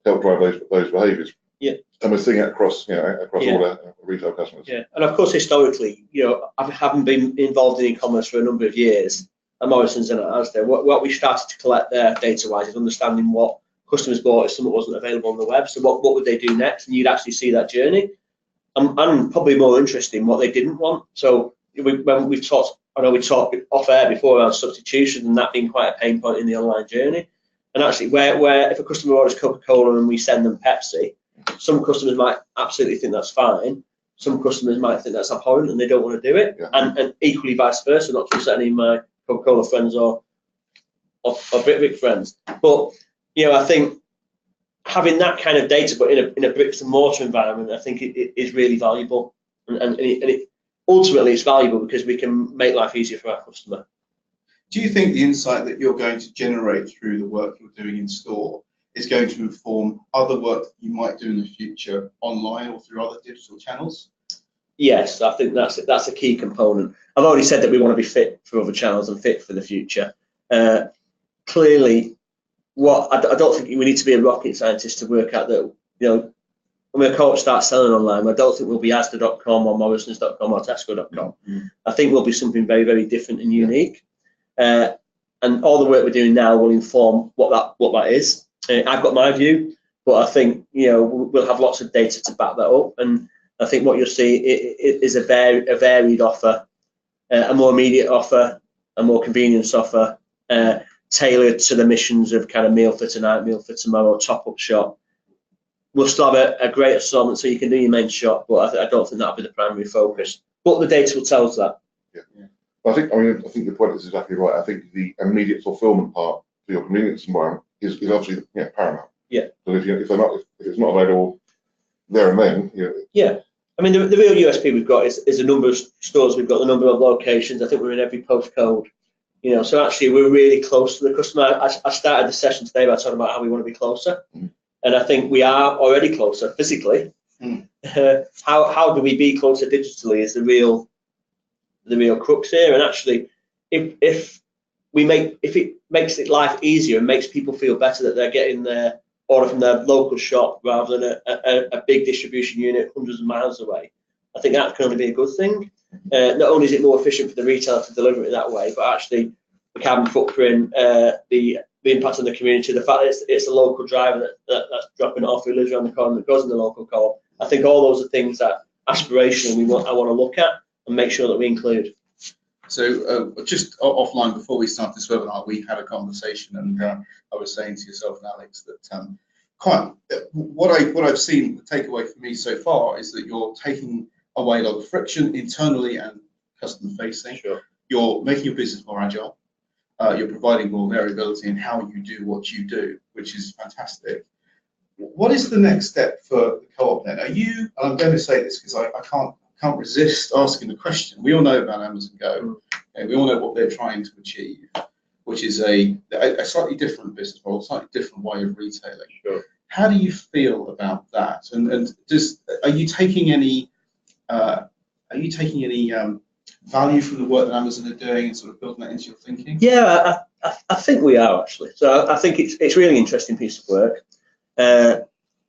to help drive those behaviours.
Yeah.
And we're seeing it across all our retail customers.
Yeah, and of course, historically, you know, I haven't been involved in e-commerce for a number of years. At Morrison's and at Asda, what we started to collect there data-wise is understanding what customers bought if something wasn't available on the web. So what would they do next? And you'd actually see that journey. And probably more interesting, what they didn't want. So when we talked off air before around substitution, and that being quite a pain point in the online journey. And actually, where if a customer orders Coca-Cola and we send them Pepsi, some customers might absolutely think that's fine. Some customers might think that's abhorrent and they don't want to do it. Yeah. And equally vice versa, not just any of my Coca-Cola friends or Brit friends. But, you know, I think having that kind of data, but in a bricks and mortar environment, I think it is really valuable. And ultimately, it's valuable because we can make life easier for our customer.
Do you think the insight that you're going to generate through the work you're doing in store is going to inform other work that you might do in the future online or through other digital channels? Yes,
I think that's a key component. I've already said that we want to be fit for other channels and fit for the future. Clearly, I don't think we need to be a rocket scientist to work out that, you know, when a Co-op starts selling online, I don't think we'll be Asda.com or Morrisons.com or Tesco.com. I think we'll be something very, very different and unique. And all the work we're doing now will inform what that is. I've got my view, but I think, you know, we'll have lots of data to back that up. And I think what you'll see is a varied offer, a more immediate offer, a more convenience offer, tailored to the missions of kind of meal for tonight, meal for tomorrow, top-up shop. we'll still have a great assortment so you can do your main shop, but I don't think that'll be the primary focus. But the data will tell us that.
Yeah. I think the point is exactly right. I think the immediate fulfilment part for your convenience environment is obviously paramount. Yeah. So if it's not available there and then,
Yeah. I mean, the real USP we've got is the number of stores we've got, the number of locations. I think we're in every postcode. So actually we're really close to the customer. I started the session today by talking about how we want to be closer, and I think we are already closer physically. How do we be closer digitally is the real crux here. And actually, if it makes life easier and makes people feel better that they're getting their order from their local shop rather than a big distribution unit hundreds of miles away, I think that can only be a good thing. Not only is it more efficient for the retailer to deliver it that way, but actually the carbon footprint, the impact on the community, the fact that it's a local driver that's dropping it off who lives around the corner that goes in the local co-op. I think all those are things that aspirationally I want to look at and make sure that we include.
So just offline before we start this webinar, we had a conversation, and I was saying to yourself and Alex that what I've seen, the takeaway for me so far is that you're taking away a lot of friction internally and customer facing.
Sure.
You're making your business more agile. You're providing more variability in how you do what you do, which is fantastic. What is the next step for the co-op then? And I'm going to say this because I can't resist asking the question. We all know about Amazon Go. Okay, we all know what they're trying to achieve, which is a slightly different business model, a slightly different way of retailing.
Sure.
How do you feel about that? And are you taking any value from the work that Amazon are doing and sort of building that into your thinking?
Yeah, I think we are actually. So I think it's really interesting piece of work.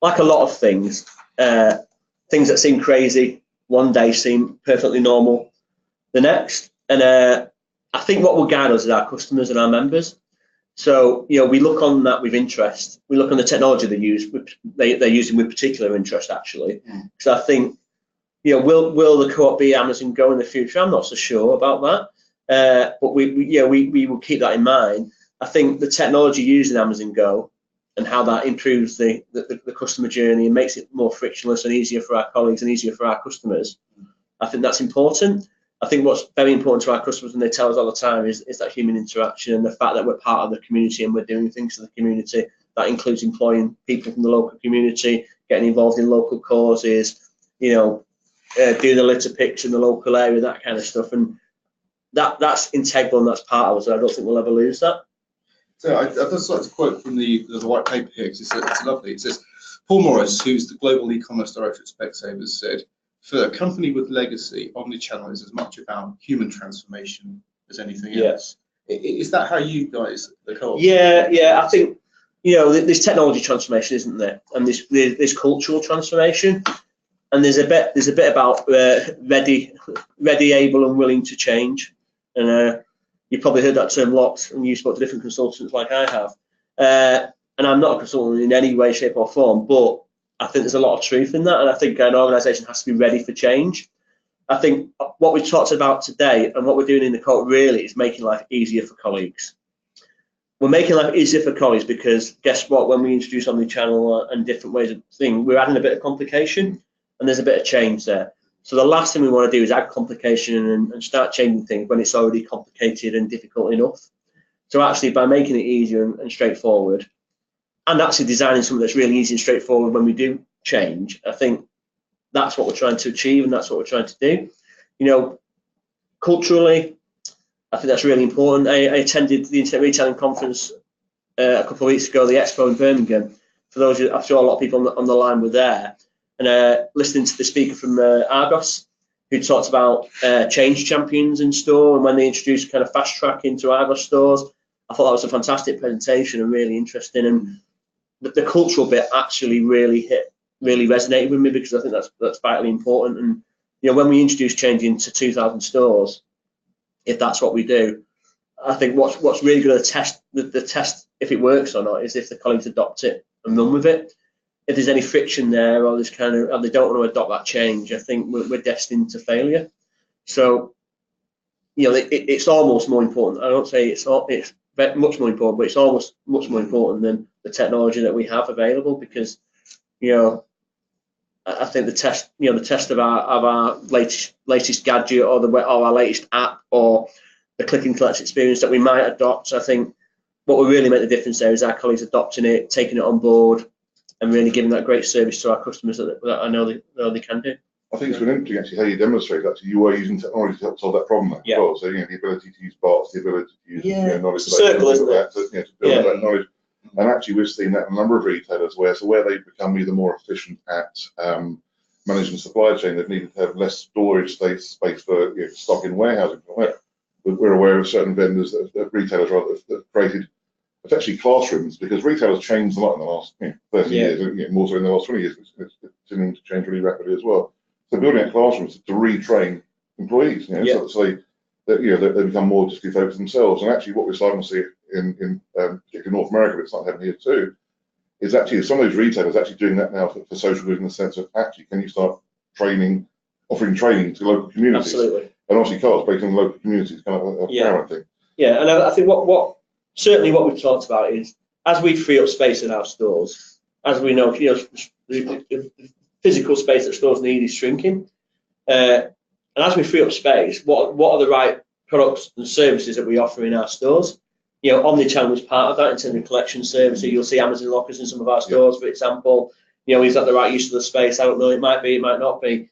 Like a lot of things that seem crazy one day seem perfectly normal the next. And I think what will guide us is our customers and our members. So we look on that with interest. We look on the technology they're using with particular interest actually. So I think will the co-op be Amazon Go in the future? I'm not so sure about that. But we will keep that in mind. I think the technology used in Amazon Go and how that improves the customer journey and makes it more frictionless and easier for our colleagues and easier for our customers. I think that's important. I think what's very important to our customers, and they tell us all the time, is that human interaction and the fact that we're part of the community and we're doing things for the community. That includes employing people from the local community, getting involved in local causes, doing the litter picks in the local area, that kind of stuff. And that's integral and that's part of us. And I don't think we'll ever lose that.
So I'd just like to quote from the white paper here, because it's lovely. It says, Paul Morris, who's the global e-commerce director at Specsavers, said, for a company with legacy, omnichannel is as much about human transformation as anything else. Is that how you guys, the co-op?
Yeah, I think, there's technology transformation, isn't there? And there's cultural transformation. And there's a bit about ready, able and willing to change. And you probably heard that term lots, and you spoke to different consultants like I have. And I'm not a consultant in any way, shape or form, but I think there's a lot of truth in that. And I think an organisation has to be ready for change. I think what we've talked about today and what we're doing in the co-op really is making life easier for colleagues. We're making life easier for colleagues because guess what? When we introduce omnichannel and different ways of things, we're adding a bit of complication and there's a bit of change there. So the last thing we want to do is add complication and start changing things when it's already complicated and difficult enough. So actually by making it easier and straightforward and actually designing something that's really easy and straightforward when we do change, I think that's what we're trying to achieve and that's what we're trying to do. Culturally, I think that's really important. I attended the Internet Retailing Conference a couple of weeks ago, the Expo in Birmingham. For those, I'm sure a lot of people on the line were there. And listening to the speaker from Argos, who talked about change champions in store and when they introduced kind of fast track into Argos stores. I thought that was a fantastic presentation and really interesting. And the cultural bit actually really resonated with me because I think that's vitally important. And when we introduce change into 2,000 stores, if that's what we do, I think what's really going to test the test if it works or not is if the colleagues adopt it and run with it. If there's any friction there or there's or they don't want to adopt that change, I think we're destined to failure. So, it's almost more important. I don't say it's much more important, but it's almost much more important than the technology that we have available because you know, I think the test of our latest gadget or our latest app or the click and collect experience that we might adopt. I think what will really make the difference there is our colleagues adopting it, taking it on board, and really giving that great service to our customers that I know they can do.
I think it's been interesting actually how you demonstrate that. You are using technology to help solve that problem as
Yeah.
well. So the ability to use bots, the ability to use knowledge
It's a circle, isn't it?
to build that knowledge. And actually, we've seen that in a number of retailers where they've become either more efficient at managing the supply chain, they've needed to have less storage space for stock in warehousing. We're aware of certain vendors that retailers that have created essentially classrooms, because retailers changed a lot in the last 30 years, more so in the last 20 years. It's continuing to change really rapidly as well. So building out classrooms to retrain employees, so they become more just focused themselves. And actually, what we're starting to see in particularly North America, but it's not happening here too, is actually some of those retailers actually doing that now for social good, in the sense of actually, can you start offering training to local communities?
Absolutely.
And obviously, cars based on local communities, kind of a parent thing.
Yeah, and I think what we've talked about is, as we free up space in our stores, as we know, the physical space that stores need is shrinking, and as we free up space, what are the right products and services that we offer in our stores? Omnichannel is part of that in terms of collection services. You'll see Amazon lockers in some of our stores, for example. Is that the right use of the space? I don't know. It might be, it might not be.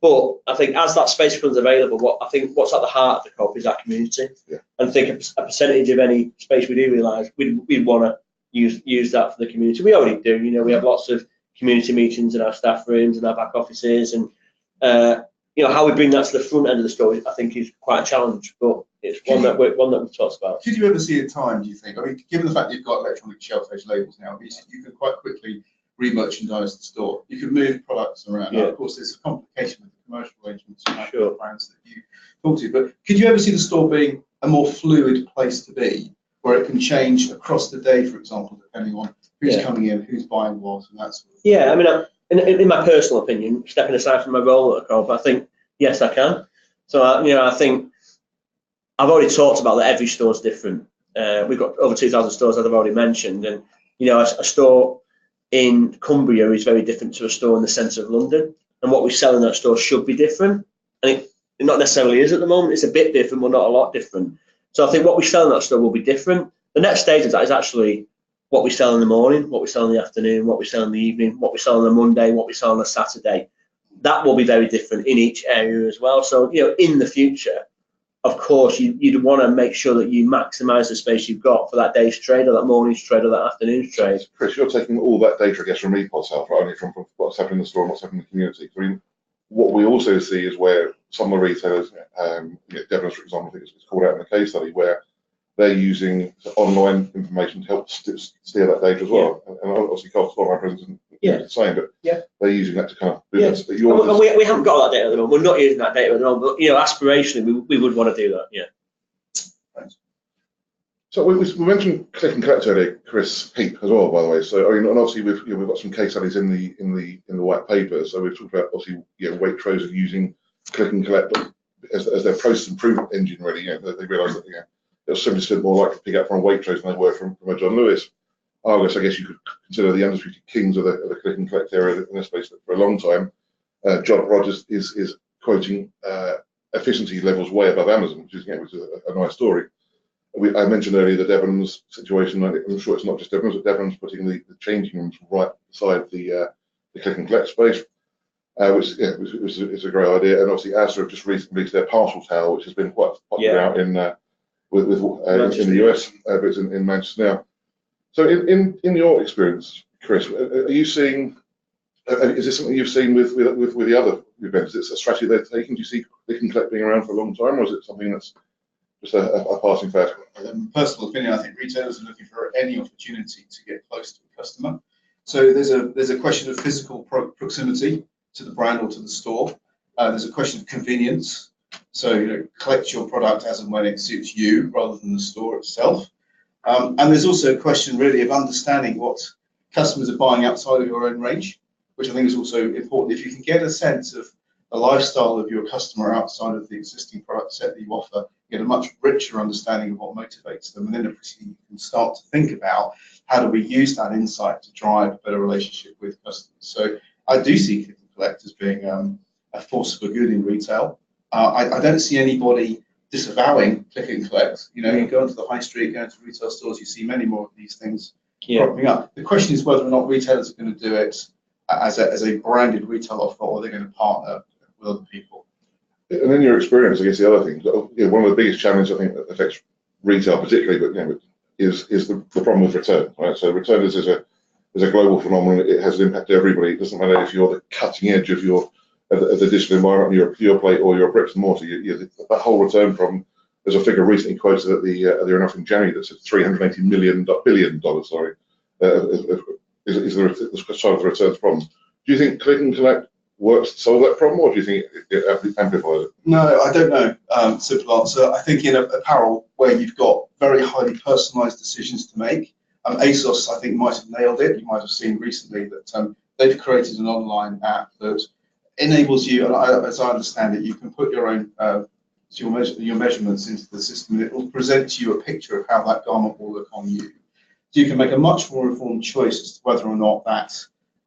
But I think as that space becomes available, what's at the heart of the co-op is our community. Yeah. And I think a percentage of any space we do realise we'd want to use that for the community. We already do. We have lots of community meetings in our staff rooms and our back offices, and how we bring that to the front end of the store, I think, is quite a challenge. But it's one that we've talked about.
Could you ever see a time, do you think? I mean, given the fact that you've got electronic shelf-edge labels now, you can quite quickly re-merchandise the store. You can move products around. Now, of course, there's a complication with the commercial arrangements and brands that you talk to. But could you ever see the store being a more fluid place to be, where it can change across the day, for example, depending on who's coming in, who's buying what, and that sort of thing?
Yeah, I mean, in my personal opinion, stepping aside from my role at the co-op, I think yes, I can. So I think I've already talked about that every store is different. We've got over 2,000 stores, as I've already mentioned, and a store in Cumbria is very different to a store in the centre of London, and what we sell in that store should be different, and it not necessarily is at the moment. It's a bit different, but not a lot different. So I think what we sell in that store will be different. The next stage of that is actually what we sell in the morning, what we sell in the afternoon, what we sell in the evening, what we sell on a Monday, what we sell on a Saturday. That will be very different in each area as well. So in the future, of course, you'd want to make sure that you maximise the space you've got for that day's trade, or that morning's trade, or that afternoon's trade.
Chris, you're taking all that data, I guess, from EPOS health, right? Only from what's happening in the store and what's happening in the community. I mean, what we also see is where some of the retailers, Devon's, for example, I think it's called out in the case study, where they're using online information to help steer that data as well. Yeah. And obviously, Carl's online presence isn't the same, but they're using that to kind of do that.
And we haven't got all that data at the moment. We're not using that data at the moment, but aspirationally, we would want to do that. Yeah.
Thanks. So we mentioned click and collect earlier, Chris Heap as well, by the way. So and obviously we've got some case studies in the white paper. So we've talked about obviously Waitrose are using click and collect as their process improvement engine. Really, they realise that they're 70% more likely to pick up from a Waitrose than they were from a John Lewis. Argos, I guess you could consider the undisputed kings of the click and collect area in this space for a long time. John Rogers is quoting efficiency levels way above Amazon, which is a nice story. I mentioned earlier the Devon's situation. I'm sure it's not just Devon's, but Devon's putting the changing rooms right beside the click and collect space, which is a great idea. And obviously, Asda have just recently released their parcel tower, which has been quite popular out in the US, but it's in Manchester now. So, in your experience, Chris, are you seeing? Is this something you've seen with the other events? Is it a strategy they're taking? Do you see click and collect being around for a long time, or is it something that's just a passing fad?
Personal opinion, I think retailers are looking for any opportunity to get close to the customer. So there's a question of physical proximity to the brand or to the store. There's a question of convenience. So collect your product as and when it suits you, rather than the store itself. And there's also a question really of understanding what customers are buying outside of your own range, which I think is also important. If you can get a sense of the lifestyle of your customer outside of the existing product set that you offer, you get a much richer understanding of what motivates them, and then you can start to think about how do we use that insight to drive a better relationship with customers. So I do see click and collect as being a force for good in retail. I don't see anybody disavowing click and collect. You know, you go into the high street, go into retail stores, you see many more of these things cropping up. The question is whether or not retailers are going to do it as a branded retail offer, or they're going to partner with other people.
And in your experience, I guess the other thing, one of the biggest challenges I think that affects retail particularly, but is the problem with return. Right? So return is a global phenomenon. It has an impact to everybody. It doesn't matter if you're the cutting edge of the digital environment, you're a pure play or you're a bricks and mortar. That whole return problem. There's a figure recently quoted at the enough in January that said $380 billion. Sorry, is the side of the returns problem. Do you think click and collect works to solve that problem, or do you think it amplifies it?
No, I don't know. Simple answer. I think in apparel, where you've got very highly personalised decisions to make, ASOS, I think, might have nailed it. You might have seen recently that they've created an online app that enables you, and as I understand it, you can put your own your measurements into the system, and it will present to you a picture of how that garment will look on you. So you can make a much more informed choice as to whether or not that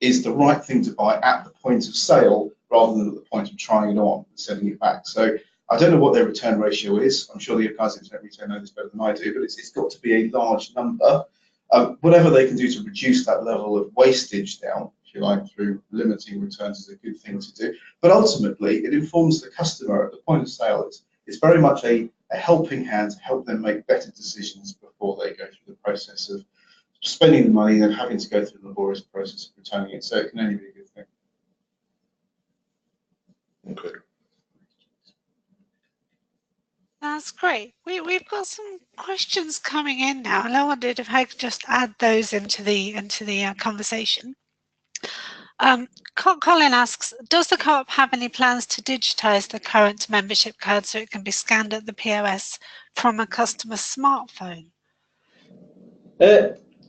is the right thing to buy at the point of sale, rather than at the point of trying it on and sending it back. So I don't know what their return ratio is. I'm sure the guys at Internet Retail know this better than I do, but it's got to be a large number. Whatever they can do to reduce that level of wastage down, if you like, through limiting returns, is a good thing to do. But ultimately, it informs the customer at the point of sale. It's very much a helping hand to help them make better decisions before they go through the process of spending the money and then having to go through the laborious process of returning it. So it can only be a good thing.
Okay.
That's great. We've got some questions coming in now, and I wondered if I could just add those into the conversation. Colin asks, does the Co-op have any plans to digitize the current membership card so it can be scanned at the POS from a customer's smartphone?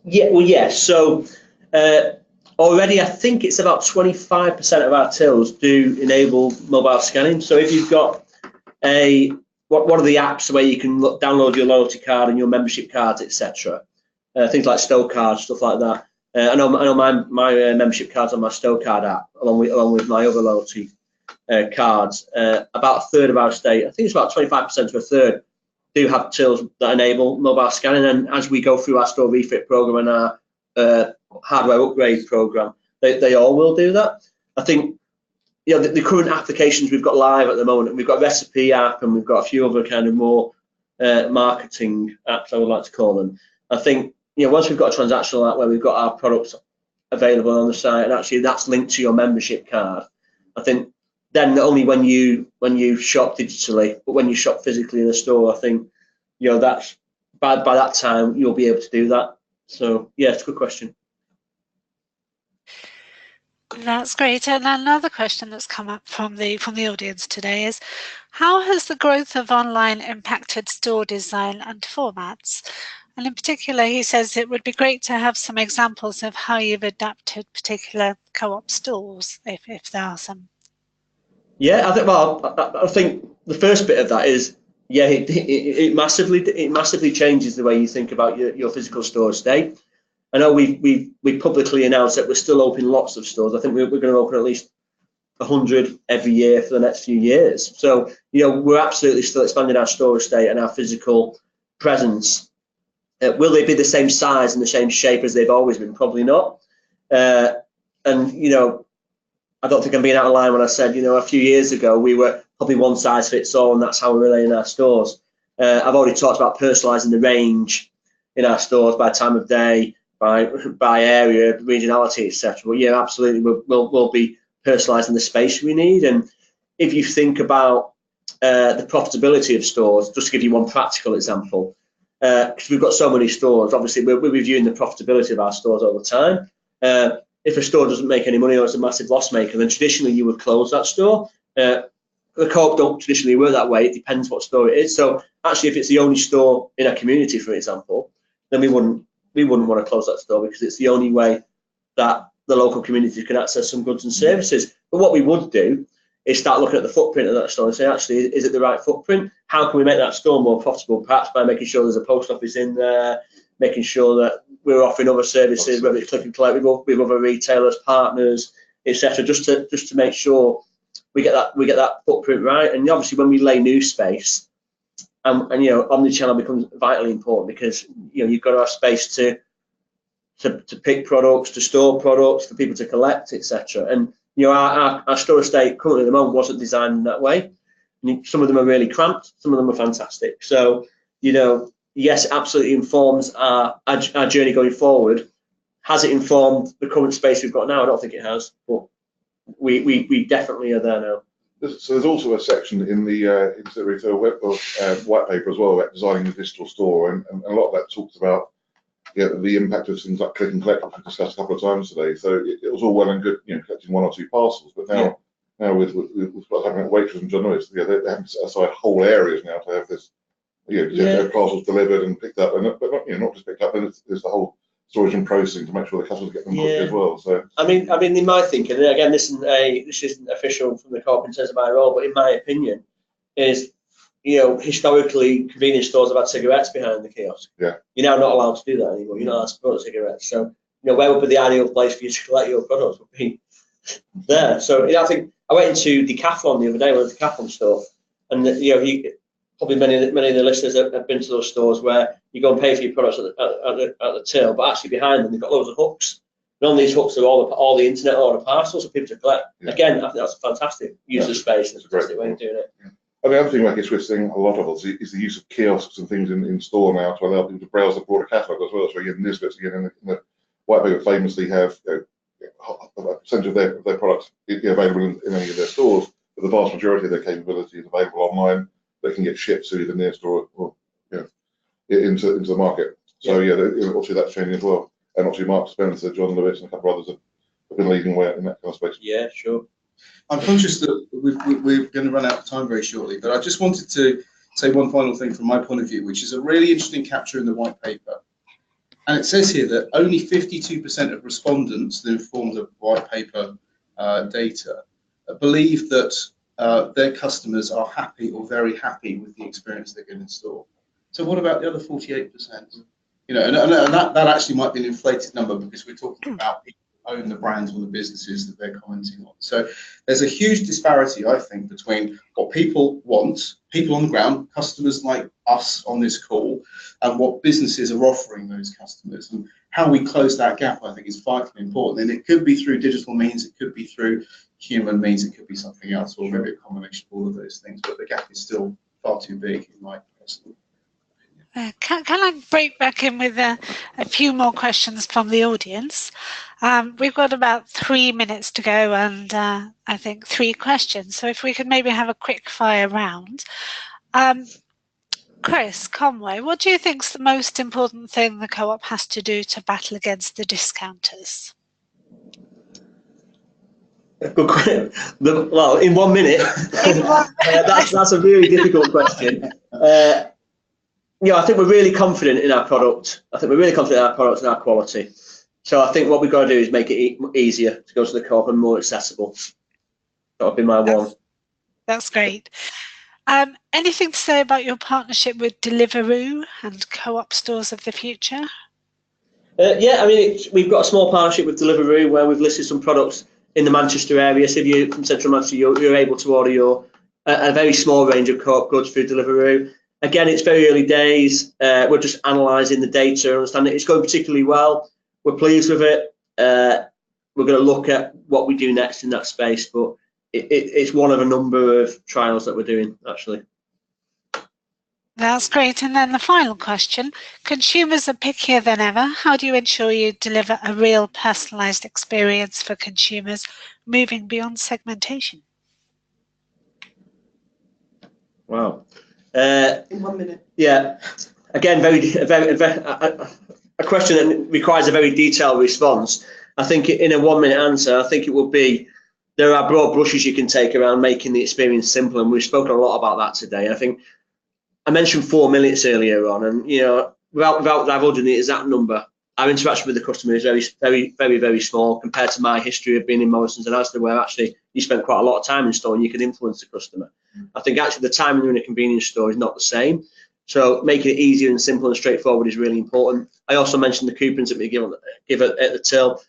Yes. So already, I think it's about 25% of our tills do enable mobile scanning. So if you've got one of the apps where you can download your loyalty card and your membership cards, etc., things like Stow cards, stuff like that. I know my membership cards on my Stow card app, along with my other loyalty cards. About a third of our estate, I think it's about 25% to a third, do have tills that enable mobile scanning. And as we go through our store refit program and our hardware upgrade program, they all will do that. I think the current applications we've got live at the moment, we've got a recipe app and we've got a few other kind of more marketing apps, I would like to call them. I think once we've got a transactional app where we've got our products available on the site and actually that's linked to your membership card, I think then not only when you shop digitally, but when you shop physically in a store, I think that's by that time you'll be able to do that. So yeah, it's a good question.
That's great. And another question that's come up from the audience today is, how has the growth of online impacted store design and formats? And in particular, he says it would be great to have some examples of how you've adapted particular Co-op stores, if there are some.
Yeah, I think the first bit of that is, it massively changes the way you think about your physical store estate. I know we publicly announced that we're still opening lots of stores. I think we're going to open at least 100 every year for the next few years. So we're absolutely still expanding our store estate and our physical presence. Will they be the same size and the same shape as they've always been? Probably not. And I don't think I'm being out of line when I said, a few years ago we were probably one size fits all, and that's how we're laying our stores. I've already talked about personalising the range in our stores by time of day, by area, regionality, etc. But yeah, absolutely, we'll be personalising the space we need. And if you think about the profitability of stores, just to give you one practical example, because we've got so many stores, obviously we're reviewing the profitability of our stores all the time. If a store doesn't make any money or it's a massive loss maker, then traditionally you would close that store. The Co-op don't traditionally work that way. It depends what store it is. So actually, if it's the only store in a community, for example, then we wouldn't want to close that store, because it's the only way that the local community can access some goods and services. But what we would do is start looking at the footprint of that store and say, actually, is it the right footprint? How can we make that store more profitable? Perhaps by making sure there's a post office in there, making sure that we're offering other services, whether it's click and collect with other retailers, partners, etc. Just to make sure we get that footprint right. And obviously, when we lay new space, and omnichannel becomes vitally important, because you've got to have space to pick products, to store products, for people to collect, etc. And our store estate currently at the moment wasn't designed in that way. Some of them are really cramped, some of them are fantastic. So yes, it absolutely informs our journey going forward. Has it informed the current space we've got now? I don't think it has, but we definitely are there now.
So there's also a section in the Internet Retail white paper as well about designing the digital store, and a lot of that talks about the impact of things like click and collect, which we discussed a couple of times today. So it was all well and good, collecting 1 or 2 parcels, but now with what's happening at Waitrose and John Lewis, they're having to set aside whole areas now to have this, have parcels delivered and picked up, but not just picked up, but there's the whole storage and processing to make sure the customers get them quickly as well. So
I mean, in my thinking, and again, this isn't official from the co-op in terms of my role, but in my opinion, is historically convenience stores have had cigarettes behind the kiosk.
Yeah. You're
now not allowed to do that anymore. You're not allowed to put cigarettes. So where would be the ideal place for you to collect your products? Would be there. So I think I went into Decathlon the other day, went to the Decathlon store, and probably many of the listeners have been to those stores where you go and pay for your products at the till, but actually behind them they've got loads of hooks. And on these hooks are all the internet order parcels for people to collect. Yeah. Again, I think that's a fantastic use of space and a fantastic way of doing it.
Yeah. I mean, the other thing like we're seeing a lot of us is the use of kiosks and things in store now to allow people to browse the broader catalogue as well. So again, Nisbets again in the white paper famously have a percentage of their products available in any of their stores, but the vast majority of their capability is available online. They can get shipped to either near store or into the market. So obviously that's changing as well. And obviously Mark Spencer, John Lewis, and a couple of others have been leading the way in that kind of space.
Yeah, sure.
I'm conscious that we're going to run out of time very shortly, but I just wanted to say one final thing from my point of view, which is a really interesting capture in the white paper. And it says here that only 52% of respondents that informed the white paper data believe that their customers are happy or very happy with the experience they get in store. So what about the other 48%? And that actually might be an inflated number, because we're talking about people who own the brands or the businesses that they're commenting on. So there's a huge disparity, I think, between what people want, people on the ground, customers like us on this call, and what businesses are offering those customers. And how we close that gap, I think, is vitally important. And it could be through digital means, it could be through human means, it could be something else, or maybe a combination of all of those things. But the gap is still far too big, in my personal opinion.
Can I break back in with a few more questions from the audience? We've got about 3 minutes to go, and I think 3 questions. So if we could maybe have a quick fire round. Chris Conway, what do you think is the most important thing the co-op has to do to battle against the discounters?
Good question. Well, in 1 minute, that's a really difficult question. I think we're really confident in our product. I think we're really confident in our product and our quality. So I think what we've got to do is make it easier to go to the co-op and more accessible. That would be my one.
That's great. Anything to say about your partnership with Deliveroo and co-op stores of the future?
We've got a small partnership with Deliveroo where we've listed some products in the Manchester area. So if you're from Central Manchester, you're able to order a very small range of co-op goods through Deliveroo. Again, it's very early days. We're just analysing the data and understanding it's going particularly well. We're pleased with it. We're going to look at what we do next in that space, but it's one of a number of trials that we're doing, actually.
That's great. And then the final question, consumers are pickier than ever. How do you ensure you deliver a real personalised experience for consumers moving beyond segmentation?
Wow.
In 1 minute.
Yeah. Again, a question that requires a very detailed response. I think in a 1 minute answer, I think it will be, there are broad brushes you can take around making the experience simple, and we've spoken a lot about that today. I think I mentioned 4 minutes earlier on, and without divulging the exact number, our interaction with the customer is very small compared to my history of being in Morrisons and Asda, where actually you spend quite a lot of time in store and you can influence the customer. I think actually the time in a convenience store is not the same. So making it easier and simple and straightforward is really important. I also mentioned the coupons that we give at the till,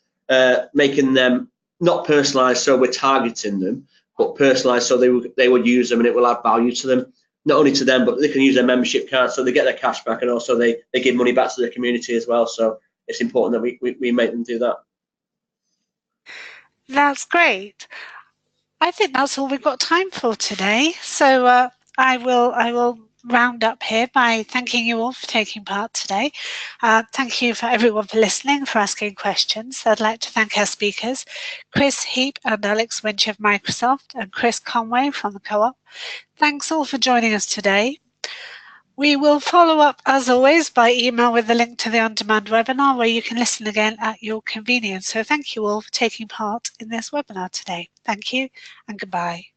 making them not personalised, so we're targeting them, but personalised so they would use them and it will add value to them. Not only to them, but they can use their membership card so they get their cash back, and also they give money back to the community as well. So it's important that we make them do that.
That's great. I think that's all we've got time for today. So I will round up here by thanking you all for taking part today. Thank you for everyone for listening, for asking questions. I'd like to thank our speakers, Chris Heap and Alex Winch of Microsoft, and Chris Conway from the Co-op. Thanks all for joining us today. We will follow up, as always, by email with the link to the on-demand webinar where you can listen again at your convenience. So thank you all for taking part in this webinar today. Thank you and goodbye.